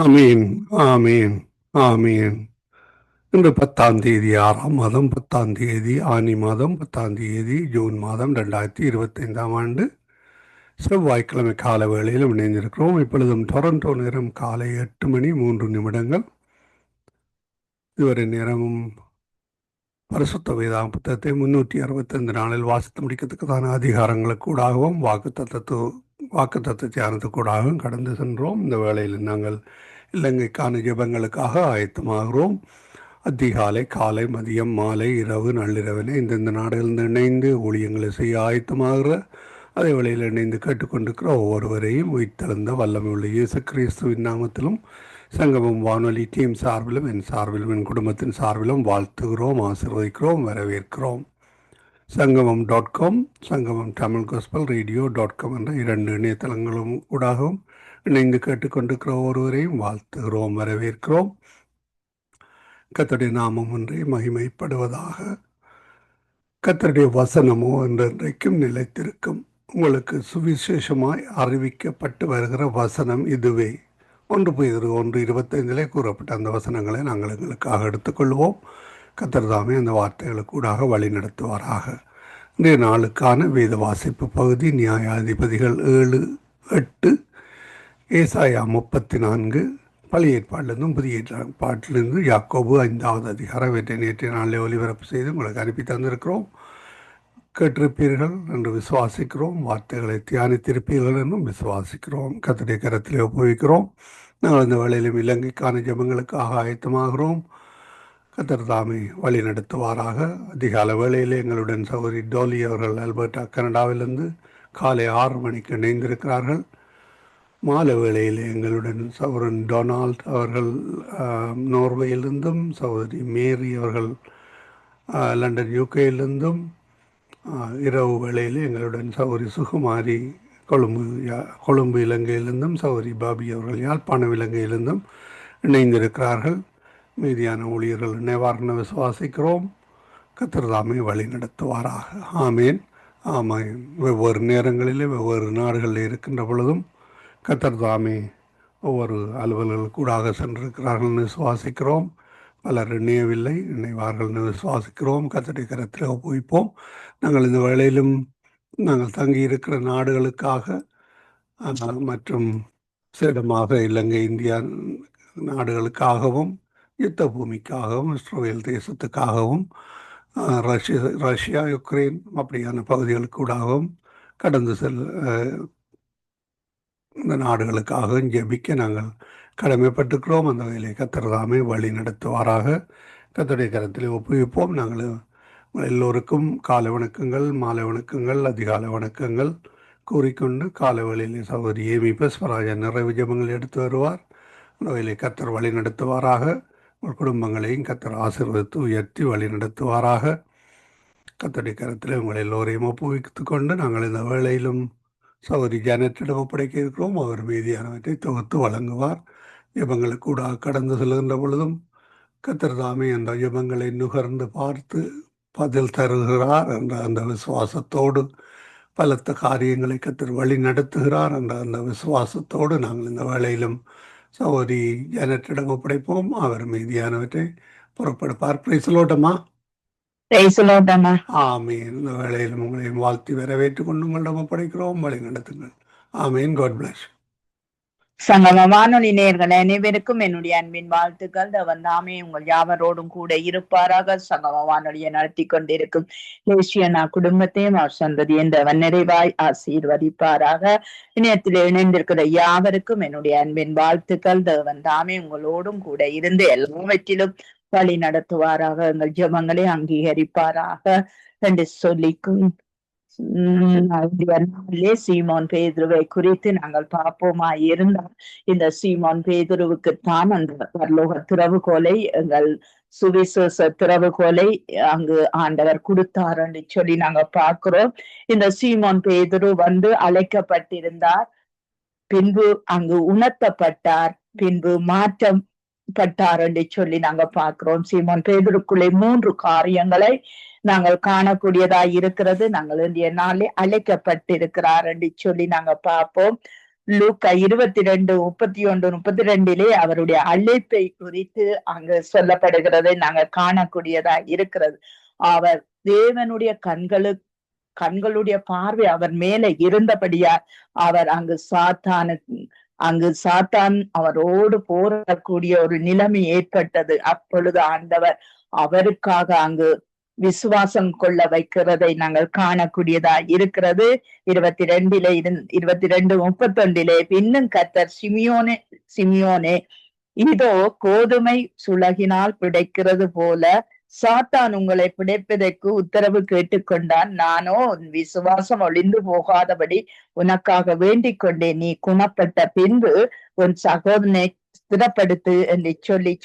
ஆமீன், ஆமீன், ஆமீன். இன்று 10 6 மாதம் 10 ஆனி மாதம் 10 ஜூன் மாதம் 2025 செவ்வாய்க்கிழமை கால வேளையில் இணைந்திருக்கிறோம். இப்பொழுதும் டொரண்டோ நேரம் காலை 8:03. இதுவரை நேரமும் பரிசுத்த வேதாகம் புத்தகத்தை 365 நாளில் வாசித்து முடிக்கத்தக்கதான அதிகாரங்களுக்கூடாகவும் வாக்கு தியானத்துக்கூடாகவும் கடந்து சென்றோம். இந்த வேளையில் நாங்கள் இலங்கைக்கான ஜெபங்களுக்காக ஆயத்தமாகிறோம். அதிகாலை, காலை, மதியம், மாலை, இரவு, நள்ளிரவினை இந்தந்த நாடுகளில் இணைந்து ஊழியங்களை செய்ய ஆயத்தமாகிற அதே வேளையில் இணைந்து கேட்டுக்கொண்டிருக்கிற ஒவ்வொருவரையும் உயிர்த்தெழுந்த வல்லமை உள்ள இயேசு கிறிஸ்துவின் நாமத்திலும் சங்கமம் வானொலி டீம் சார்பிலும் என் சார்பிலும் என் குடும்பத்தின் சார்பிலும் வாழ்த்துகிறோம், ஆசீர்வதிக்கிறோம், வரவேற்கிறோம். சங்கமம்.com, சங்கமம் தமிழ் காஸ்பல் ரேடியோ.com என்ற 2 இணையதளங்களும் ஊடாகவும் இணைந்து கேட்டுக்கொண்டிருக்கிற ஒருவரையும் வாழ்த்துகிறோம், வரவேற்கிறோம். கர்த்தருடைய நாமம் ஒன்றே மகிமைப்படுவதாக. கர்த்தருடைய வசனமோ என்றென்றைக்கும் நிலைத்திருக்கும். உங்களுக்கு சுவிசேஷமாய் அறிவிக்கப்பட்டு வருகிற வசனம் இதுவே. 1 பேதுரு 1:25 கூறப்பட்ட அந்த வசனங்களை நாங்கள் எங்களுக்காக எடுத்துக்கொள்வோம். கர்த்தர் தாமே அந்த வார்த்தைகளுக்கூடாக வழி நடத்துவாராக. இன்றைய நாளுக்கான வேத வாசிப்பு பகுதி நியாயாதிபதிகள் 7:8, ஏசாயா 34, பழைய ஏற்பாட்டிலிருந்தும் புதிய ஏற்பாட்டிலிருந்து யாக்கோபு 5வது அதிகாரம் இவற்றை நேற்றைய நாளில் ஒலிபரப்பு செய்து உங்களுக்கு அனுப்பி தந்திருக்கிறோம். கேட்டிருப்பீர்கள் என்று விசுவாசிக்கிறோம். வார்த்தைகளை தியானித்திருப்பீர்கள் என்றும் விசுவாசிக்கிறோம். கர்த்தருடைய கரத்திலே ஒப்புவிக்கிறோம். நாங்கள் இந்த வேளையிலும் இலங்கைக்கான ஜெபங்களுக்காக ஆயத்தமாகிறோம். கர்த்தர் தாமே வழி நடத்துவாராக. அதிகால வேளையில் எங்களுடன் சகோதரி டோலி அவர்கள் அல்பர்டா கனடாவிலிருந்து காலை 6 மணிக்கு இணைந்திருக்கிறார்கள். மாலை வேளையில் எங்களுடன் சகோதரன் டொனால்ட் அவர்கள் நோர்வேயிலிருந்தும், சகோதரி மேரி அவர்கள் லண்டன் யூகேயிலிருந்தும், இரவு வேளையில் எங்களுடன் சகோதரி சுகுமாரி கொழும்பு இலங்கையிலிருந்தும், சகோதரி பாபி அவர்கள் யாழ்ப்பாணம் இலங்கையிலிருந்தும் இணைந்திருக்கிறார்கள். மீதியான ஊழியர்கள் இணைவார்னு விசுவாசிக்கிறோம். கர்த்தர் தாமே வழி நடத்துவாராக. ஆமேன், ஆமேன். வெவ்வேறு நேரங்களிலே வெவ்வேறு நாடுகளில் இருக்கின்ற பொழுதும் கர்த்தர் தாமே ஒவ்வொரு அலுவலர்களுக்கூடாக சென்றிருக்கிறார்கள்னு விசுவாசிக்கிறோம். பலர் இணையவில்லை, இணைவார்கள்னு விசுவாசிக்கிறோம். கர்த்தருடைய கரத்தில் ஒப்புவிப்போம். நாங்கள் இந்த வேளையிலும் நாங்கள் தங்கியிருக்கிற நாடுகளுக்காக மற்றும் சேதமாக இலங்கை, இந்தியா நாடுகளுக்காகவும், யுத்த பூமிக்காகவும், இஸ்ரேல் தேசத்துக்காகவும், ரஷ்யா, யுக்ரைன் அப்படியான பகுதிகளுக்கூடாகவும் கடந்து இந்த நாடுகளுக்காகவும் ஜெபிக்க நாங்கள் கடமைப்பட்டிருக்கிறோம். அந்த வகையிலே கர்த்தர் தாமே வழி நடத்துவாராக. கர்த்தருடைய கரத்தில் ஒப்புவிப்போம். நாங்கள் எல்லோருக்கும் காலை வணக்கங்கள், மாலை வணக்கங்கள், அதிகாலை வணக்கங்கள் கூறிக்கொண்டு காலை வேளையிலே சகோதரி ஏமி பஸ்வராஜன் நிறைவு ஜெபங்கள் எடுத்து வருவார். அந்த வகையிலே கர்த்தர் வழி நடத்துவாராக. உங்கள் குடும்பங்களையும் கர்த்தர் ஆசீர்வதித்து உயர்த்தி வழி நடத்துவாராக. கர்த்தருடைய கரத்தில் உங்கள் எல்லோரையும் ஒப்புவித்து கொண்டு நாங்கள் இந்த வேளையிலும் சகோதரி ஜானட்டிடம் ஒப்படைக்க இருக்கிறோம். அவர் மீதியானவற்றை தொகுத்து வழங்குவார். ஜெபங்களுக்கு கூட கடந்து செல்கின்ற பொழுதும் கர்த்தர் தாமே அந்த ஜெபங்களை நுகர்ந்து பார்த்து பதில் தருகிறார் என்ற அந்த விசுவாசத்தோடு, பலத்த காரியங்களை கர்த்தர் வழி நடத்துகிறார் என்ற அந்த விசுவாசத்தோடு நாங்கள் இந்த வேளையிலும் சகோதரி ஜானட்டிடம் ஒப்படைப்போம். அவர் மீதியானவற்றை புறப்படுப்பார். பிரைசலோட்டமா. ஆமீன். இந்த வேளையிலும் உங்களையும் வாழ்த்தி வரவேற்றுக் கொண்டு உங்களிடம் ஒப்படைக்கிறோம். வழி நடத்துங்கள். ஆமீன். God bless. சங்கம வானொலி நேயர்கள் அனைவருக்கும் என்னுடைய அன்பின் வாழ்த்துக்கள். தேவன் தாமே உங்கள் யாவரோடும் கூட இருப்பாராக. சங்கம வானொலியை நடத்தி கொண்டிருக்கும் தேசியனா குடும்பத்தையும் அவர் சந்ததியும் தேவன் நிறைவாய் ஆசீர்வதிப்பாராக. இணையத்தில் இணைந்திருக்கிற யாவருக்கும் என்னுடைய அன்பின் வாழ்த்துக்கள். தேவன் தாமே உங்களோடும் கூட இருந்து எல்லாவற்றிலும் வழி நடத்துவாராக. எங்கள் ஜெபங்களை அங்கீகரிப்பாராக என்று சொல்லிக்கும் சீமோன் பேதுருவை குறித்து நாங்கள் பார்ப்போமா இருந்தால், இந்த சீமோன் பேதுருவுக்குத்தான் அந்த பரலோக திறவுகோலை, எங்கள் சுவிசேஷ திறவுகோலை அங்கு ஆண்டவர் கொடுத்தார் என்று சொல்லி நாங்க பார்க்கிறோம். இந்த சீமோன் பேதுரு அழைக்கப்பட்டிருந்தார், பின்பு அங்கு உணர்த்தப்பட்டார், பின்பு மாற்றப்பட்டார் என்று சொல்லி நாங்க பார்க்கிறோம். சீமோன் பேதுருக்குள்ளே 3 காரியங்களை நாங்கள் காணக்கூடியதாய் இருக்கிறது. நாங்கள் இன்றைய நாளே அழைக்கப்பட்டிருக்கிறார் என்று சொல்லி நாங்க பார்ப்போம். லூக்கா 22:31-32 அவருடைய அழைப்பை குறித்து அங்கு சொல்லப்படுகிறதை நாங்க காணக்கூடியதா இருக்கிறது. அவர் தேவனுடைய கண்களுடைய பார்வை அவர் மேல இருந்தபடியா அவர் அங்கு சாத்தான் அவரோடு போராடக்கூடிய ஒரு நிலைமை ஏற்பட்டது. அப்பொழுது ஆண்டவர் அவருக்காக அங்கு விசுவாசம் கொள்ள வைக்கிறதை நாங்கள் காணக்கூடியதா இருக்கிறது. 22:32-31 பின்னும் கர்த்தர் சிமியோனே இதோ கோதுமை சுளகினால் பிடைக்கிறது போல சாத்தான் உங்களை பிடைப்பதற்கு உத்தரவு கேட்டுக்கொண்டான். நானோ உன் விசுவாசம் ஒளிந்து போகாதபடி உனக்காக வேண்டிக் கொண்டேன். நீ குணப்பட்ட பின்பு உன் சகோதரனை ஸ்திரப்படுத்து என்று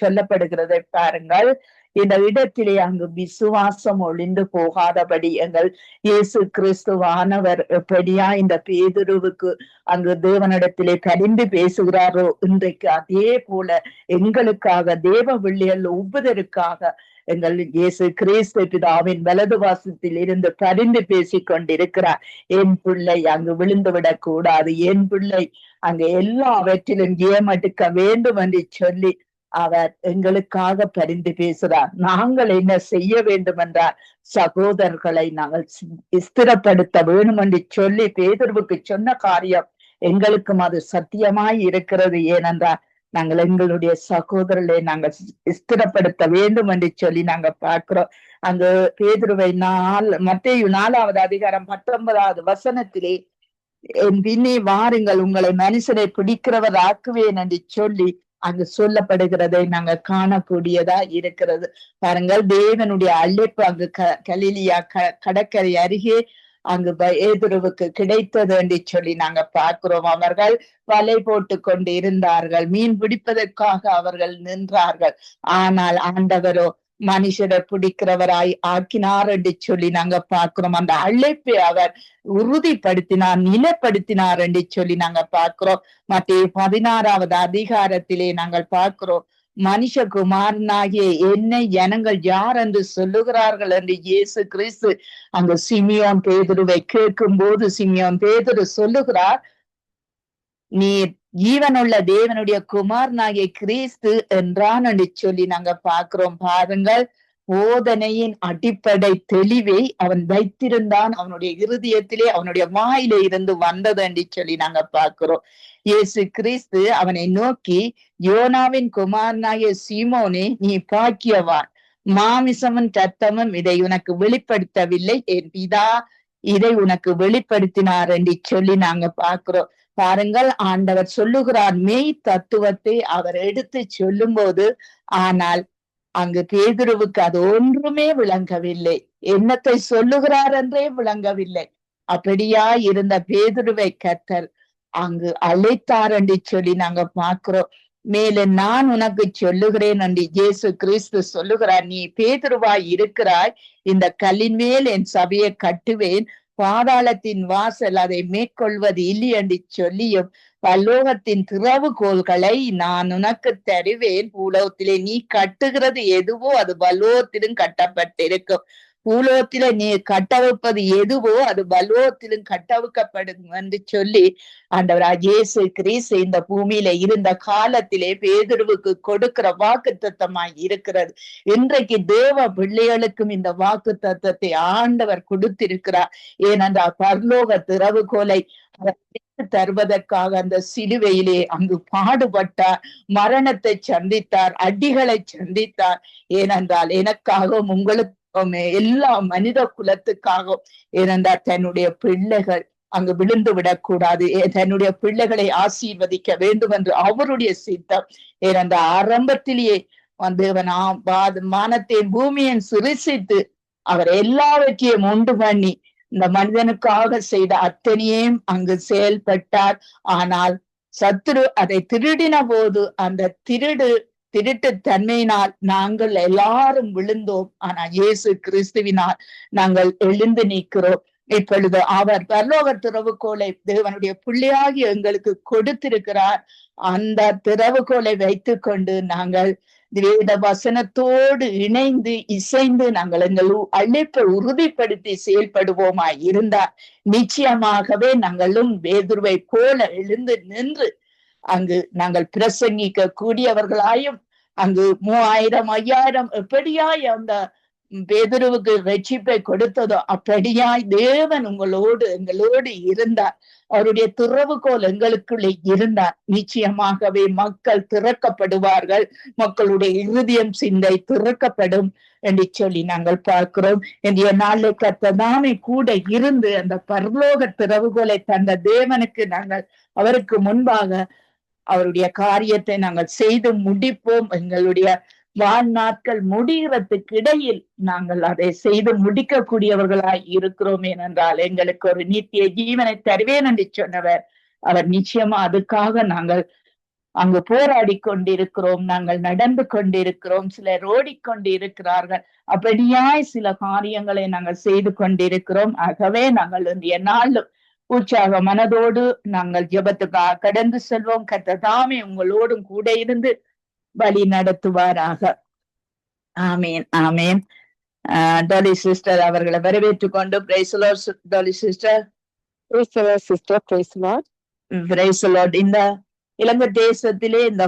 சொல்லப்படுகிறதை பாருங்கள். இந்த இடத்திலே அங்கு விசுவாசம் ஒளிந்து போகாதபடி எங்கள் இயேசு கிறிஸ்துவானவர் எப்படியா இந்த பேதுருவுக்கு அங்கு தேவனிடத்திலே கடிந்து பேசுகிறாரோ, இன்றைக்கு அதே போல எங்களுக்காக தேவ பிள்ளைகள் ஒவ்வொருவருக்காக எங்கள் இயேசு கிறிஸ்து பிதாவின் வலது வாசத்தில் இருந்து பரிந்து பேசிக் கொண்டிருக்கிறார். என் பிள்ளை அங்கு விழுந்து விடக் கூடாது, என் பிள்ளை அங்கு எல்லாவற்றிலும் ஏமடுக்க வேண்டும் என்று சொல்லி அவர் எங்களுக்காக பரிந்து பேசுகிறார். நாங்கள் என்ன செய்ய வேண்டும் என்றால் சகோதரர்களை நாங்கள் ஸ்திரப்படுத்த வேண்டும் என்று சொல்லி பேதுருவுக்கு சொன்ன காரியம் எங்களுக்கும் அது சத்தியமாய் இருக்கிறது. ஏனென்றால் நாங்கள் எங்களுடைய சகோதரர்களை நாங்கள் ஸ்திரப்படுத்த வேண்டும் என்று சொல்லி நாங்க பார்க்கிறோம். அங்கு பேதுருவை மத்தேயு 4:19 என் பின்னே வாருங்கள், உங்களை மனுஷனை பிடிக்கிறவர் ஆக்குவேன் என்று சொல்லி அங்கு சொல்லப்படுகிறதை நாங்க காணக்கூடியதா இருக்கிறது. பாருங்கள், தேவனுடைய அழைப்பு அங்கு கலிலியா கடற்கரை அருகே அங்கு பேதுருவுக்கு கிடைத்தது என்று சொல்லி நாங்க பார்க்கிறோம். அவர்கள் வலை போட்டு கொண்டு இருந்தார்கள், மீன் பிடிப்பதற்காக அவர்கள் நின்றார்கள். ஆனால் ஆண்டவரோ மனுஷரை பிடிக்கிறவராய் ஆக்கினார் என்று சொல்லி நாங்க பார்க்கிறோம். அந்த அழைப்பை அவர் உறுதிப்படுத்தினார், நிலைப்படுத்தினார் என்று சொல்லி நாங்க பார்க்கிறோம். மத்தேயு 16 நாங்கள் பார்க்கிறோம், மனுஷகுமாரனாகிய என்னை ஜனங்கள் யார் என்று சொல்லுகிறார்கள் என்று இயேசு கிறிஸ்து அங்கு சிமியோன் பேதுருவை கேட்கும் போது சிமியோன் பேதுரு சொல்லுகிறார், நீ ஜீவனுள்ள தேவனுடைய குமாரனாகிய கிறிஸ்து என்றான் என்று சொல்லி நாங்க பார்க்கிறோம். பாருங்கள், போதனையின் அடிப்படை தெளிவை அவன் வைத்திருந்தான். அவனுடைய இருதயத்திலே அவனுடைய வாயிலே இருந்து வந்தது என்று சொல்லி நாங்க பார்க்கிறோம். இயேசு கிறிஸ்து அவனை நோக்கி, யோனாவின் குமாரனாகிய சீமோனே, நீ பாக்கியவான், மாமிசமும் ரத்தமும் இதை உனக்கு வெளிப்படுத்தவில்லை, என் பிதா இதை உனக்கு வெளிப்படுத்தினார் என்று சொல்லி நாங்க பார்க்கிறோம். பாருங்கள், ஆண்டவர் சொல்லுகிறார் மெய் தத்துவத்தை அவர் எடுத்து சொல்லும் போது, ஆனால் அங்கு பேதுருவுக்கு அது ஒன்றுமே விளங்கவில்லை, என்னத்தை சொல்லுகிறார் என்றே விளங்கவில்லை. அப்படியா இருந்த பேதுருவை கர்த்தர் அங்கு அழைத்தார் என்று சொல்லி நாங்க பார்க்கிறோம். மேலும் நான் உனக்கு சொல்லுகிறேன் என்று இயேசு கிறிஸ்து சொல்லுகிறார், நீ பேதுருவாய் இருக்கிறாய், இந்த கல்லின் மேல் என் சபையை கட்டுவேன், பாதாளத்தின் வாசல் அதை மேற்கொள்வது இல்லை என்று சொல்லியும், பல்லோகத்தின் திறவுகோல்களை நான் உனக்கு தருவேன், பூலோகத்திலே நீ கட்டுகிறது எதுவோ அது பல்லோகத்திலும் கட்டப்பட்டிருக்கும், பூலோகத்தில நீ கட்டவிப்பது எதுவோ அது பல்லோகத்திலும் கட்டவிக்கப்படும் என்று சொல்லி ஆண்டவராகிய இயேசு கிறிஸ்து இந்த பூமியில இருந்த காலத்திலே பேதுருவுக்கு கொடுக்கிற வாக்கு தத்தமாய் இருக்கிறது. இன்றைக்கு தேவ பிள்ளைகளுக்கும் இந்த வாக்கு தத்தத்தை ஆண்டவர் கொடுத்திருக்கிறார். ஏனென்றால் பரலோக திறவுகோலை தருவதற்காக அந்த சிலுவையிலே அங்கு பாடுபட்டார், மரணத்தை சந்தித்தார், அடிகளை சந்தித்தார். ஏனென்றால் எனக்காகவும் உங்களுக்கு எல்லா மனித குலத்துக்காகவும், ஏனென்றால் தன்னுடைய பிள்ளைகள் அங்கு விழுந்து விடக்கூடாது, தன்னுடைய பிள்ளைகளை ஆசீர்வதிக்க வேண்டும் என்று அவருடைய சித்தம். ஏனென்றால் ஆரம்பத்திலேயே தேவன் வானத்தையும் பூமியையும் சிருஷித்து அவர் எல்லாவற்றையும் உண்டு பண்ணி இந்த மனிதனுக்காக செய்த அத்தனையும் அங்கு செயல்பட்டார். ஆனால் சத்துரு அதை திருடின போது அந்த திருட்டு தன்மையினால் நாங்கள் எல்லாரும் விழுந்தோம். ஆனா இயேசு கிறிஸ்துவினால் நாங்கள் எழுந்து நிற்கிறோம். இப்பொழுது அவர் பரலோக திறவுகோலை தேவனுடைய பிள்ளையாகி எங்களுக்கு கொடுத்திருக்கிறார். அந்த திறவுகோலை வைத்து கொண்டு நாங்கள் வேத வசனத்தோடு இணைந்து இசைந்து நாங்கள் எங்கள் அழைப்பை உறுதிப்படுத்தி செயல்படுவோமா இருந்தால் நிச்சயமாகவே நாங்களும் பேதுருவை போல எழுந்து நின்று அங்கு நாங்கள் பிரசங்கிக்க கூடியவர்களாயும் அங்கு 3000 5000 எப்படியாய் அந்த பேதுருவுக்கு ரட்சிப்பை கொடுத்ததோ அப்படியாய் தேவன் எங்களோடு இருந்தார். அவருடைய திறவுகோல் எங்களுக்குள்ளே இருந்தார். நிச்சயமாகவே மக்கள் திறக்கப்படுவார்கள். மக்களுடைய இருதயம் சிந்தை திறக்கப்படும் என்று சொல்லி நாங்கள் பார்க்கிறோம். இன்றைய நாளில் கர்த்தர் கூட இருந்து அந்த பரலோக திறவுகோலை தந்த தேவனுக்கு நாங்கள் அவருக்கு முன்பாக அவருடைய காரியத்தை நாங்கள் செய்து முடிப்போம். எங்களுடைய வாழ்நாட்கள் முடிகிறதுக்கு இடையில் நாங்கள் அதை செய்து முடிக்கக்கூடியவர்களாய் இருக்கிறோம். ஏனென்றால் எங்களுக்கு ஒரு நித்திய ஜீவனை தருவேன் என்று சொன்னவர் அவர். நிச்சயமா அதுக்காக நாங்கள் அங்கு போராடி கொண்டிருக்கிறோம். நாங்கள் நடந்து கொண்டிருக்கிறோம். சிலர் ஓடிக்கொண்டு இருக்கிறார்கள். அப்படியாய் சில காரியங்களை நாங்கள் செய்து கொண்டிருக்கிறோம். ஆகவே நாங்கள் இன்றைய நாளும் உற்சாக மனதோடு நாங்கள் ஜெபத்துக்காக கடந்து செல்வோம். கர்த்தர் தாமே உங்களோடும் கூட இருந்து வழி நடத்துவாராக. ஆமீன், ஆமீன். டோலி சிஸ்டர் அவர்களை வரவேற்றுக் கொண்டு praise the Lord. Dolly sister. Praise the Lord sister. Praise the Lord. Price the Lord. இந்த இலங்கை தேசத்திலே இந்த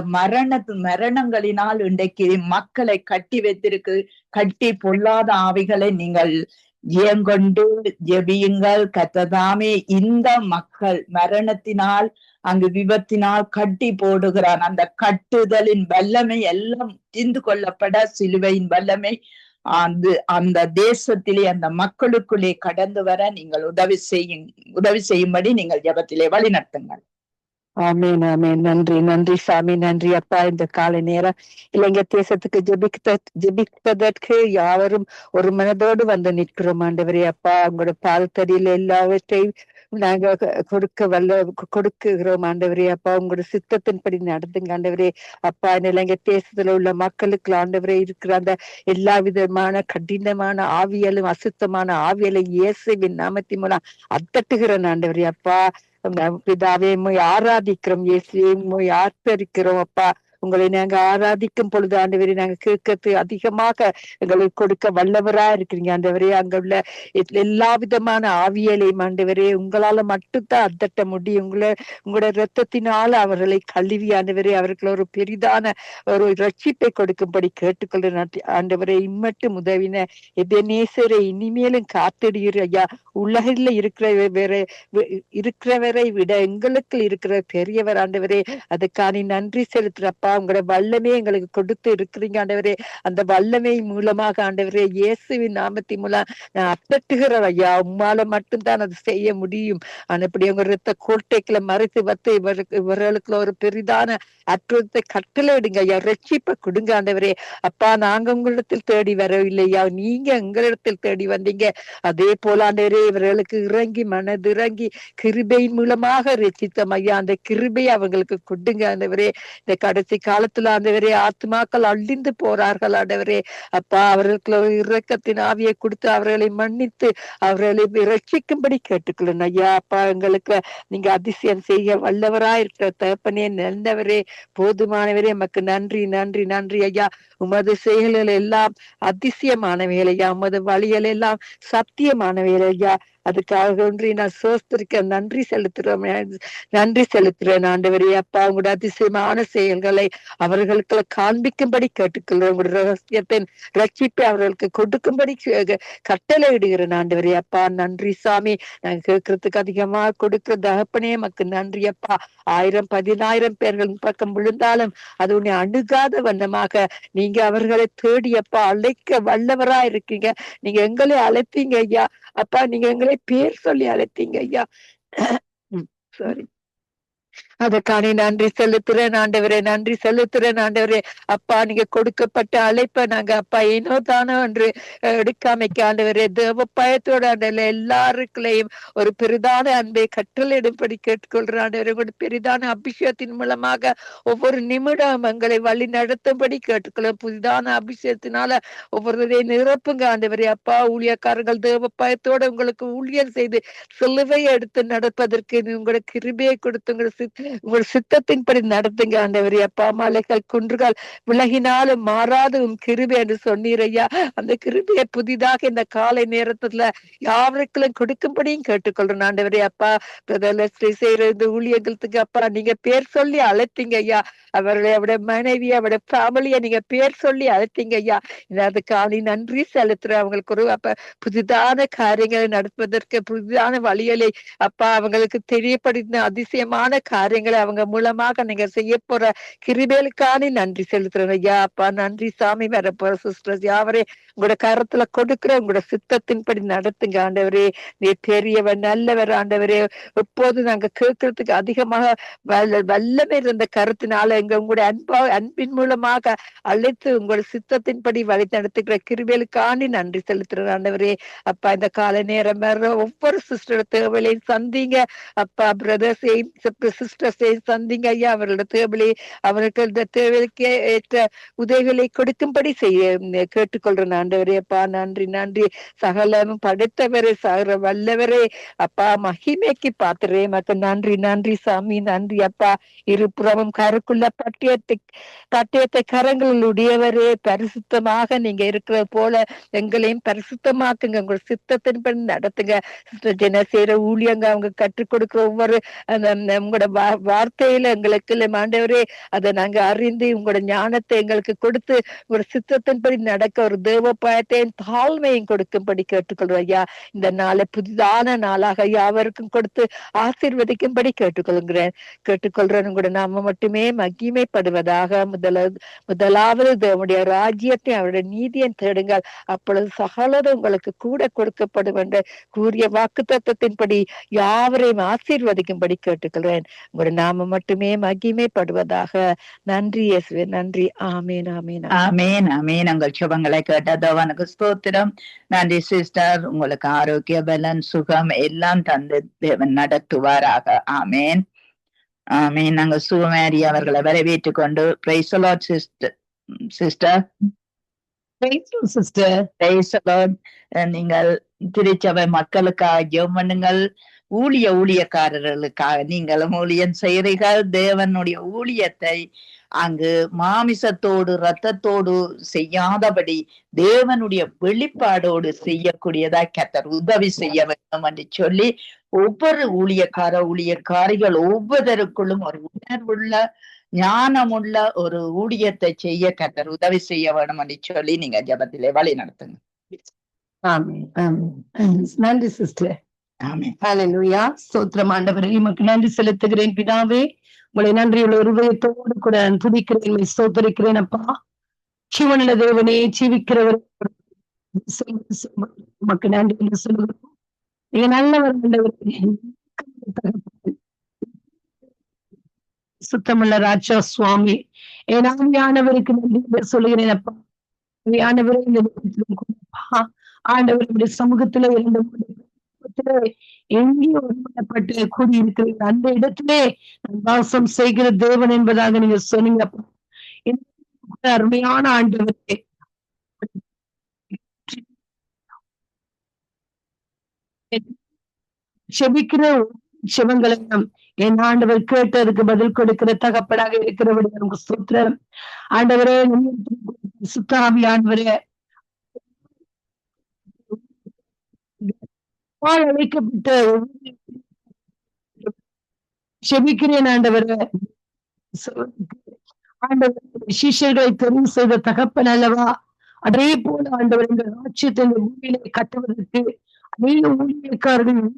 மரணங்களினால் இன்றைக்கு மக்களை கட்டி வைத்திருக்கு. கட்டி பொல்லாத ஆவிகளை நீங்கள் ஜெயங்கொண்டு ஜெபியுங்கள். கர்த்தர் இந்த மக்கள் மரணத்தினால் அங்கு விபத்தினால் கட்டி போடுகிறான். அந்த கட்டுதலின் வல்லமை எல்லாம் தீர்ந்து கொள்ளப்பட சிலுவையின் வல்லமை அந்த தேசத்திலே அந்த மக்களுக்குள்ளே கடந்து வர நீங்கள் உதவி செய்யும்படி நீங்கள் ஜெபத்திலே வழி நடத்துங்கள். ஆமேன், ஆமேன். நன்றி, நன்றி சாமி, நன்றி அப்பா. இந்த காலை நேரம் இலங்கை தேசத்துக்கு ஜெபிப்பதற்கு யாவரும் ஒரு மனதோடு வந்து நிற்கிறோம் ஆண்டவரே அப்பா. உங்களோட பால்தடியில எல்லாவற்றையும் நாங்க கொடுக்குகிறோம் ஆண்டவரே அப்பா. உங்களோட சித்தத்தின்படி நடந்துங்க ஆண்டவரே அப்பா. இலங்கை தேசத்துல உள்ள மக்களுக்கு ஆண்டவரே இருக்கிற அந்த எல்லா விதமான கடினமான ஆவியலும் அசுத்தமான ஆவியலும் இயேசுவின் நாமத்தின் மூலம் அத்தட்டுகிறேன் ஆண்டவரே அப்பா. பிதாவே ஆராதிக்கிறோம், இயேசுவை ஆர்ப்பரிக்கிறோம் அப்பா. உங்களை நாங்க ஆராதிக்கும் பொழுது ஆண்டவரே நாங்க கேட்கறது அதிகமாக எங்களுக்கு கொடுக்க வல்லவரா இருக்கிறீங்க ஆண்டவரே. அங்க உள்ள எல்லா விதமான ஆவியலையும் ஆண்டவரே உங்களால மட்டும்தான் அத்தட்ட முடியும். உங்களோட இரத்தத்தினால அவர்களை கழுவி ஆண்டவரே அவர்கள் ஒரு பெரிதான ஒரு ரட்சிப்பை கொடுக்கும்படி கேட்டுக்கொள்ள ஆண்டவரே. இம்மட்டும் உதவின எபெனேசரை இனிமேலும் காத்திடுகிற ஐயா. உலகில இருக்கிறவரை விட எங்களுக்கு இருக்கிற பெரியவர் ஆண்டவரே. அதுக்கான நன்றி செலுத்துறப்பா. உங்களோட வல்லமே எங்களுக்கு கொடுத்து இருக்கிறீங்க ஆண்டவரே. அந்த வல்லமை மூலமாக ஆண்டவரே இயேசுவின் நாமத்தின் மூலம் நான் அத்தட்டுகிற ஐயா. உம்மால மட்டும்தான் அது செய்ய முடியும். அப்படி உங்க ரத்த கோட்டைக்குள்ள மறைத்து வைத்து இவர்களுக்கு ஒரு பெரிதான அற்புதத்தை கட்டளையிடுங்க ஐயா. ரட்சிப்பை கொடுங்க ஆண்டவரே அப்பா. நாங்க உங்களிடத்தில் தேடி வரவில்லையா, நீங்க எங்களிடத்தில் தேடி வந்தீங்க. அதே போல ஆண்டவரே இவர்களுக்கு இறங்கி மனதிறங்கி கிருபையின் மூலமாக ரட்சித்தோம் ஐயா. அந்த கிருபையை அவங்களுக்கு கொடுங்க ஆண்டவரே. இந்த கடைசி காலத்துல ஆண்டவரே ஆத்மாக்கள் அழிந்து போறார்கள் ஆண்டவரே அப்பா. அவர்களுக்கு இரக்கத்தின் ஆவியை கொடுத்து அவர்களை மன்னித்து அவர்களை ரட்சிக்கும்படி கேட்டுக்கொள்ளணும் ஐயா அப்பா. எங்களுக்கு நீங்க அதிசயம் செய்ய வல்லவரா இருக்கிற தகப்பனே, நல்லவரே, போதுமானவரே, நமக்கு நன்றி, நன்றி, நன்றி ஐயா. உமது செயல்கள் எல்லாம் அதிசயமானவைகள் ஐயா. உமது வழிகள் எல்லாம் சத்தியமானவைகள் ஐயா. அதுக்காக ஒன்றி நான் சோஸ்திருக்க நன்றி செலுத்துறேன் ஆண்டவரே அப்பா. உங்களோட அதிசயமான செயல்களை அவர்களுக்கு காண்பிக்கும்படி கேட்டுக்கொள்றேன். உங்களுடைய ரகசியத்தின் ரட்சிப்பை அவர்களுக்கு கொடுக்கும்படி கட்டளை இடுகிறேன் ஆண்டவரே அப்பா. நன்றி சாமி. நாங்க கேட்கறதுக்கு அதிகமா கொடுக்கிற தகப்பனே மக்கு நன்றி அப்பா. 1000 10,000 பேர்கள் பக்கம் விழுந்தாலும் அது உன்னை அணுகாத வண்ணமாக நீங்க அவர்களை தேடி அப்பா அழைக்க வல்லவரா இருக்கீங்க. நீங்க எங்களை அழைத்தீங்க ஐயா அப்பா. நீங்க எங்களை பேர் சொல்லி அழைத்தீங்க ஐயா. சாரி. அதற்கான நன்றி செலுத்துறேன் ஆண்டவரே, நன்றி செலுத்துறேன் ஆண்டவரே அப்பா. நீங்க கொடுக்கப்பட்ட அழைப்ப நாங்க அப்பா ஏனோ தானோ என்று எடுக்காமைக்க ஆண்டவரே தேவ பயத்தோட ஆண்டவரே எல்லாருக்குள்ளையும் ஒரு பெரிதான அன்பை கட்டளையிடும்படி கேட்டுக்கொள்ற ஆண்டவரே. உங்களோட பெரிதான அபிஷேகத்தின் மூலமாக ஒவ்வொரு நிமிடம் எங்களை வழி நடத்தும்படி கேட்டுக்கொள்ள. புதிதான அபிஷேகத்தினால ஒவ்வொருவரை நிரப்புங்க ஆண்டவரே அப்பா. ஊழியக்காரர்கள் தேவ பயத்தோட உங்களுக்கு ஊழியர் செய்து சிலுவையை எடுத்து நடப்பதற்கு உங்களோட கிருபையை கொடுத்து உங்களோட உங்கள் சித்தத்தின்படி நடத்துங்க ஆண்டவரே அப்பா. மலைகள் குன்றுகள் விலகினாலும் மாறாத கிருபை என்று சொன்னீரையா. அந்த கிருபையை புதிதாக இந்த காலை நேரத்துல யாவருக்கும் கொடுக்கும்படியும் கேட்டுக்கொள்றேன் ஆண்டவரே அப்பா. செய்யற இந்த ஊழியர்களுக்கு அப்பா நீங்க பேர் சொல்லி அழைத்தீங்க ஐயா. அவருடைய மனைவி அவருடைய ஃபேமிலிய நீங்க பேர் சொல்லி அழைத்தீங்க ஐயா. அதுக்காக நன்றி செலுத்துறேன். அவங்களுக்கு ஒரு அப்ப புதிதான காரியங்களை நடத்துவதற்கு புதிதான வழிகளை அப்பா அவங்களுக்கு தெரியப்படுத்தின அதிசயமான காரியங்களை அவங்க மூலமாக நீங்க செய்ய போற கிருபைகளுக்கான நன்றி செலுத்துறேன் ஐயா. அப்பா நன்றி சாமி. வேற போற சிஸ்டர்ஸ் யாவரே உங்களோட கரத்துல கொடுக்குற உங்களோட சித்தத்தின்படி நடத்துங்க ஆண்டவரே. நீ பெரியவர் நல்லவர் ஆண்டவரே. எப்போது நாங்க கேட்கறதுக்கு அதிகமாக வல்லமே இருந்த கருத்தினால உங்களுடைய அன்பின் மூலமாக அழைத்து உங்களோட சித்தத்தின்படி வழி நடத்துகிற கிருபைகளுக்காண்டி நன்றி செலுத்துறேன் ஆண்டவரே. அப்பா இந்த காலை நேரம் வர்ற ஒவ்வொரு சிஸ்டர் தேவையையும் சந்திங்க அப்பா. பிரதர்ஸையும் சிஸ்டர்ஸையும் சந்திங்க ஐயா. அவர்களோட தேவையை அவருக்கு இந்த தேவைக்கு ஏற்ற உதவிகளை கொடுக்கும்படி செய்ய கேட்டுக்கொள்றேன் ஆண்டவரே. அப்பா நன்றி நன்றி. சகலமும் படைத்தவரே சகல வல்லவரே அப்பா. மகிமைக்கு பாத்துறே மக்கள் நன்றி நன்றி சாமி. நன்றி அப்பா. இருபுறமும் கருக்குள்ள பட்டயத்தை கரங்களில் உடையவரே. பரிசுத்தமாக நீங்க இருக்கிற போல எங்களையும் பரிசுத்தமாக்குங்க. உங்க சித்தத்தின்படி நடத்துங்க. சிஸ்டர் செய்யற ஊழியங்க அவங்க கற்றுக் கொடுக்கிற ஒவ்வொரு உங்களோட வார்த்தையில எங்களுக்கு ஆண்டவரே அதை நாங்க அறிந்து உங்களோட ஞானத்தை எங்களுக்கு கொடுத்து உங்களோட சித்தத்தின்படி நடக்க ஒரு தேவ பயத்தையும் தாழ்மையும் கொடுக்கும்படி கேட்டுக்கொள்வோம் ஐயா. இந்த நாளை புதிதான நாளாக யாவருக்கும் கொடுத்து ஆசீர்வதிக்கும்படி கேட்டுக்கொள்றேன். உங்களோட நாம மட்டுமே மகிமைப்படுவதாக. முதலாவது தேவனுடைய ராஜ்யத்தை அவருடைய நீதியை தேடுங்கள், அப்பொழுது சகலரும் உங்களுக்கு கூட கொடுக்கப்படும் என்று கூறிய வாக்கு தத்துவத்தின்படி யாவரையும் ஆசீர்வதிக்கும்படி கேட்டுக்கொள்றேன். உங்களுடைய நாம மட்டுமே மகிமைப்படுவதாக. நன்றி இயேசுவே நன்றி. ஆமீன் ஆமீன் ஆமீன் ஆமீன். உங்கள் சுபங்களை கேட்டதவனுக்கு ஸ்தோத்திரம். நன்றி சிஸ்டர். உங்களுக்கு ஆரோக்கிய பலன் சுகம் எல்லாம் தந்து தேவன் நடத்துவாராக. ஆமீன் ஆமீன். நாங்கள் சுகமேரி அவர்களை வரவேற்றுக் கொண்டு பிரைஸ் தி லார்ட் சிஸ்டர். நீங்கள் திருச்சபை மக்களுக்காக ஜெபம் பண்ணுங்கள். ஊழியக்காரர்களுக்காக நீங்களும் ஊழியம் செய்கிறீர்கள். தேவனுடைய ஊழியத்தை அங்கு மாமிசத்தோடு ரத்தத்தோடு செய்யாதபடி தேவனுடைய வெளிப்பாடோடு செய்யக்கூடியதா கர்த்தர் உதவி செய்ய வேண்டும் என்று சொல்லி ஒவ்வொரு ஊழியக்காரிகள் ஒவ்வொருத்தருக்குள்ளும் ஒரு உணர்வுள்ள ஞானமுள்ள ஒரு ஊழியத்தை செய்ய கர்த்தர் உதவி செய்ய வேண்டும் என்று சொல்லி நீங்க ஜெபத்திலே வழி நடத்துங்க. நன்றி சிஸ்டர். ஹல்லேலூயா. ஸ்தோத்திரம் ஆண்டவரே. உமக்கு நன்றி செலுத்துகிறேன் பிதாவே. உங்களை நன்றியுள்ள இருதயத்தோடு கூட நான் துதிக்கிறேன், ஸ்தோத்திரிக்கிறேன் அப்பா. சிவனுள்ள தேவனே, ஜீவிக்கிறவர் உமக்கு நன்றி என்று சொல்லுகிறோம். நீங்க நல்லவர் ஆண்டவரே. சுத்தமுள்ள ராஜா சுவாமி, என் ஆவியானவருக்கு நன்றி சொல்லுகிறேன் அப்பா. ஆவியானவரே இந்த ஆண்டவருடைய சமூகத்துல இரண்டு எங்கேயும் ஒருமனப்பட்டு கூடியிருக்கிறீங்க. அந்த இடத்திலே நான் வாசம் செய்கிற தேவன் என்பதாக நீங்க சொன்னீங்க. அருமையான ஆண்டவரே, செபிக்கிற சிவங்களையும் என் ஆண்டவர் கேட்டு அதுக்கு பதில் கொடுக்கிற தகப்பனாக இருக்கிறவர்கள் உங்க ஸ்தோத்திரம் ஆண்டவரே. சுத்தாவி ஆண்டவரே, அழைக்கப்பட்ட செபிக்கிறேன் ஆண்டவரே. ஆண்டவர் சிஷ்யர்களை தெரிவு செய்த தகப்பன் அல்லவா? அதே போல ஆண்டவர் இந்த ராஜ்யத்தை இந்த பூமியிலே கட்டுவதற்கு அநேக ஊழியக்காரிகளை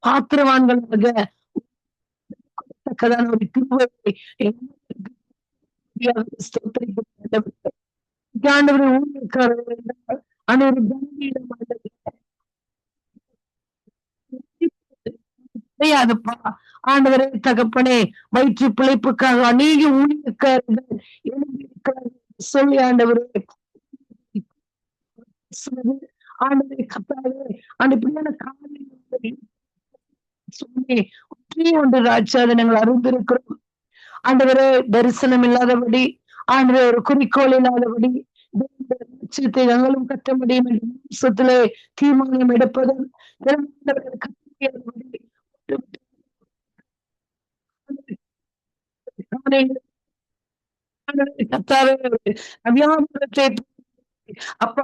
பாத்திரவான்களாக ஒரு திருவை ஊழியக்காரர்கள் ஆண்டவரே தகப்பனே, வயிற்று பிழைப்புக்காக அநேக ஊழியக்காரர்கள் சொல்லி ஆண்டவரே ஆண்டவரை கத்தாவே அனுப்பியான காலையில் சொல்லி ஒன்றே ஒன்று ராஜாதை நாங்கள் அறிந்திருக்கிறோம் ஆண்டவரே. தரிசனம் இல்லாதபடி ஆண்டவரே, ஒரு குறிக்கோள் இல்லாதபடி லட்சியத்தை நாங்களும் கட்ட முடியும் என்ற தீர்மானம் எடுப்பதும் கத்தாவே அவியாமத்தை அப்பா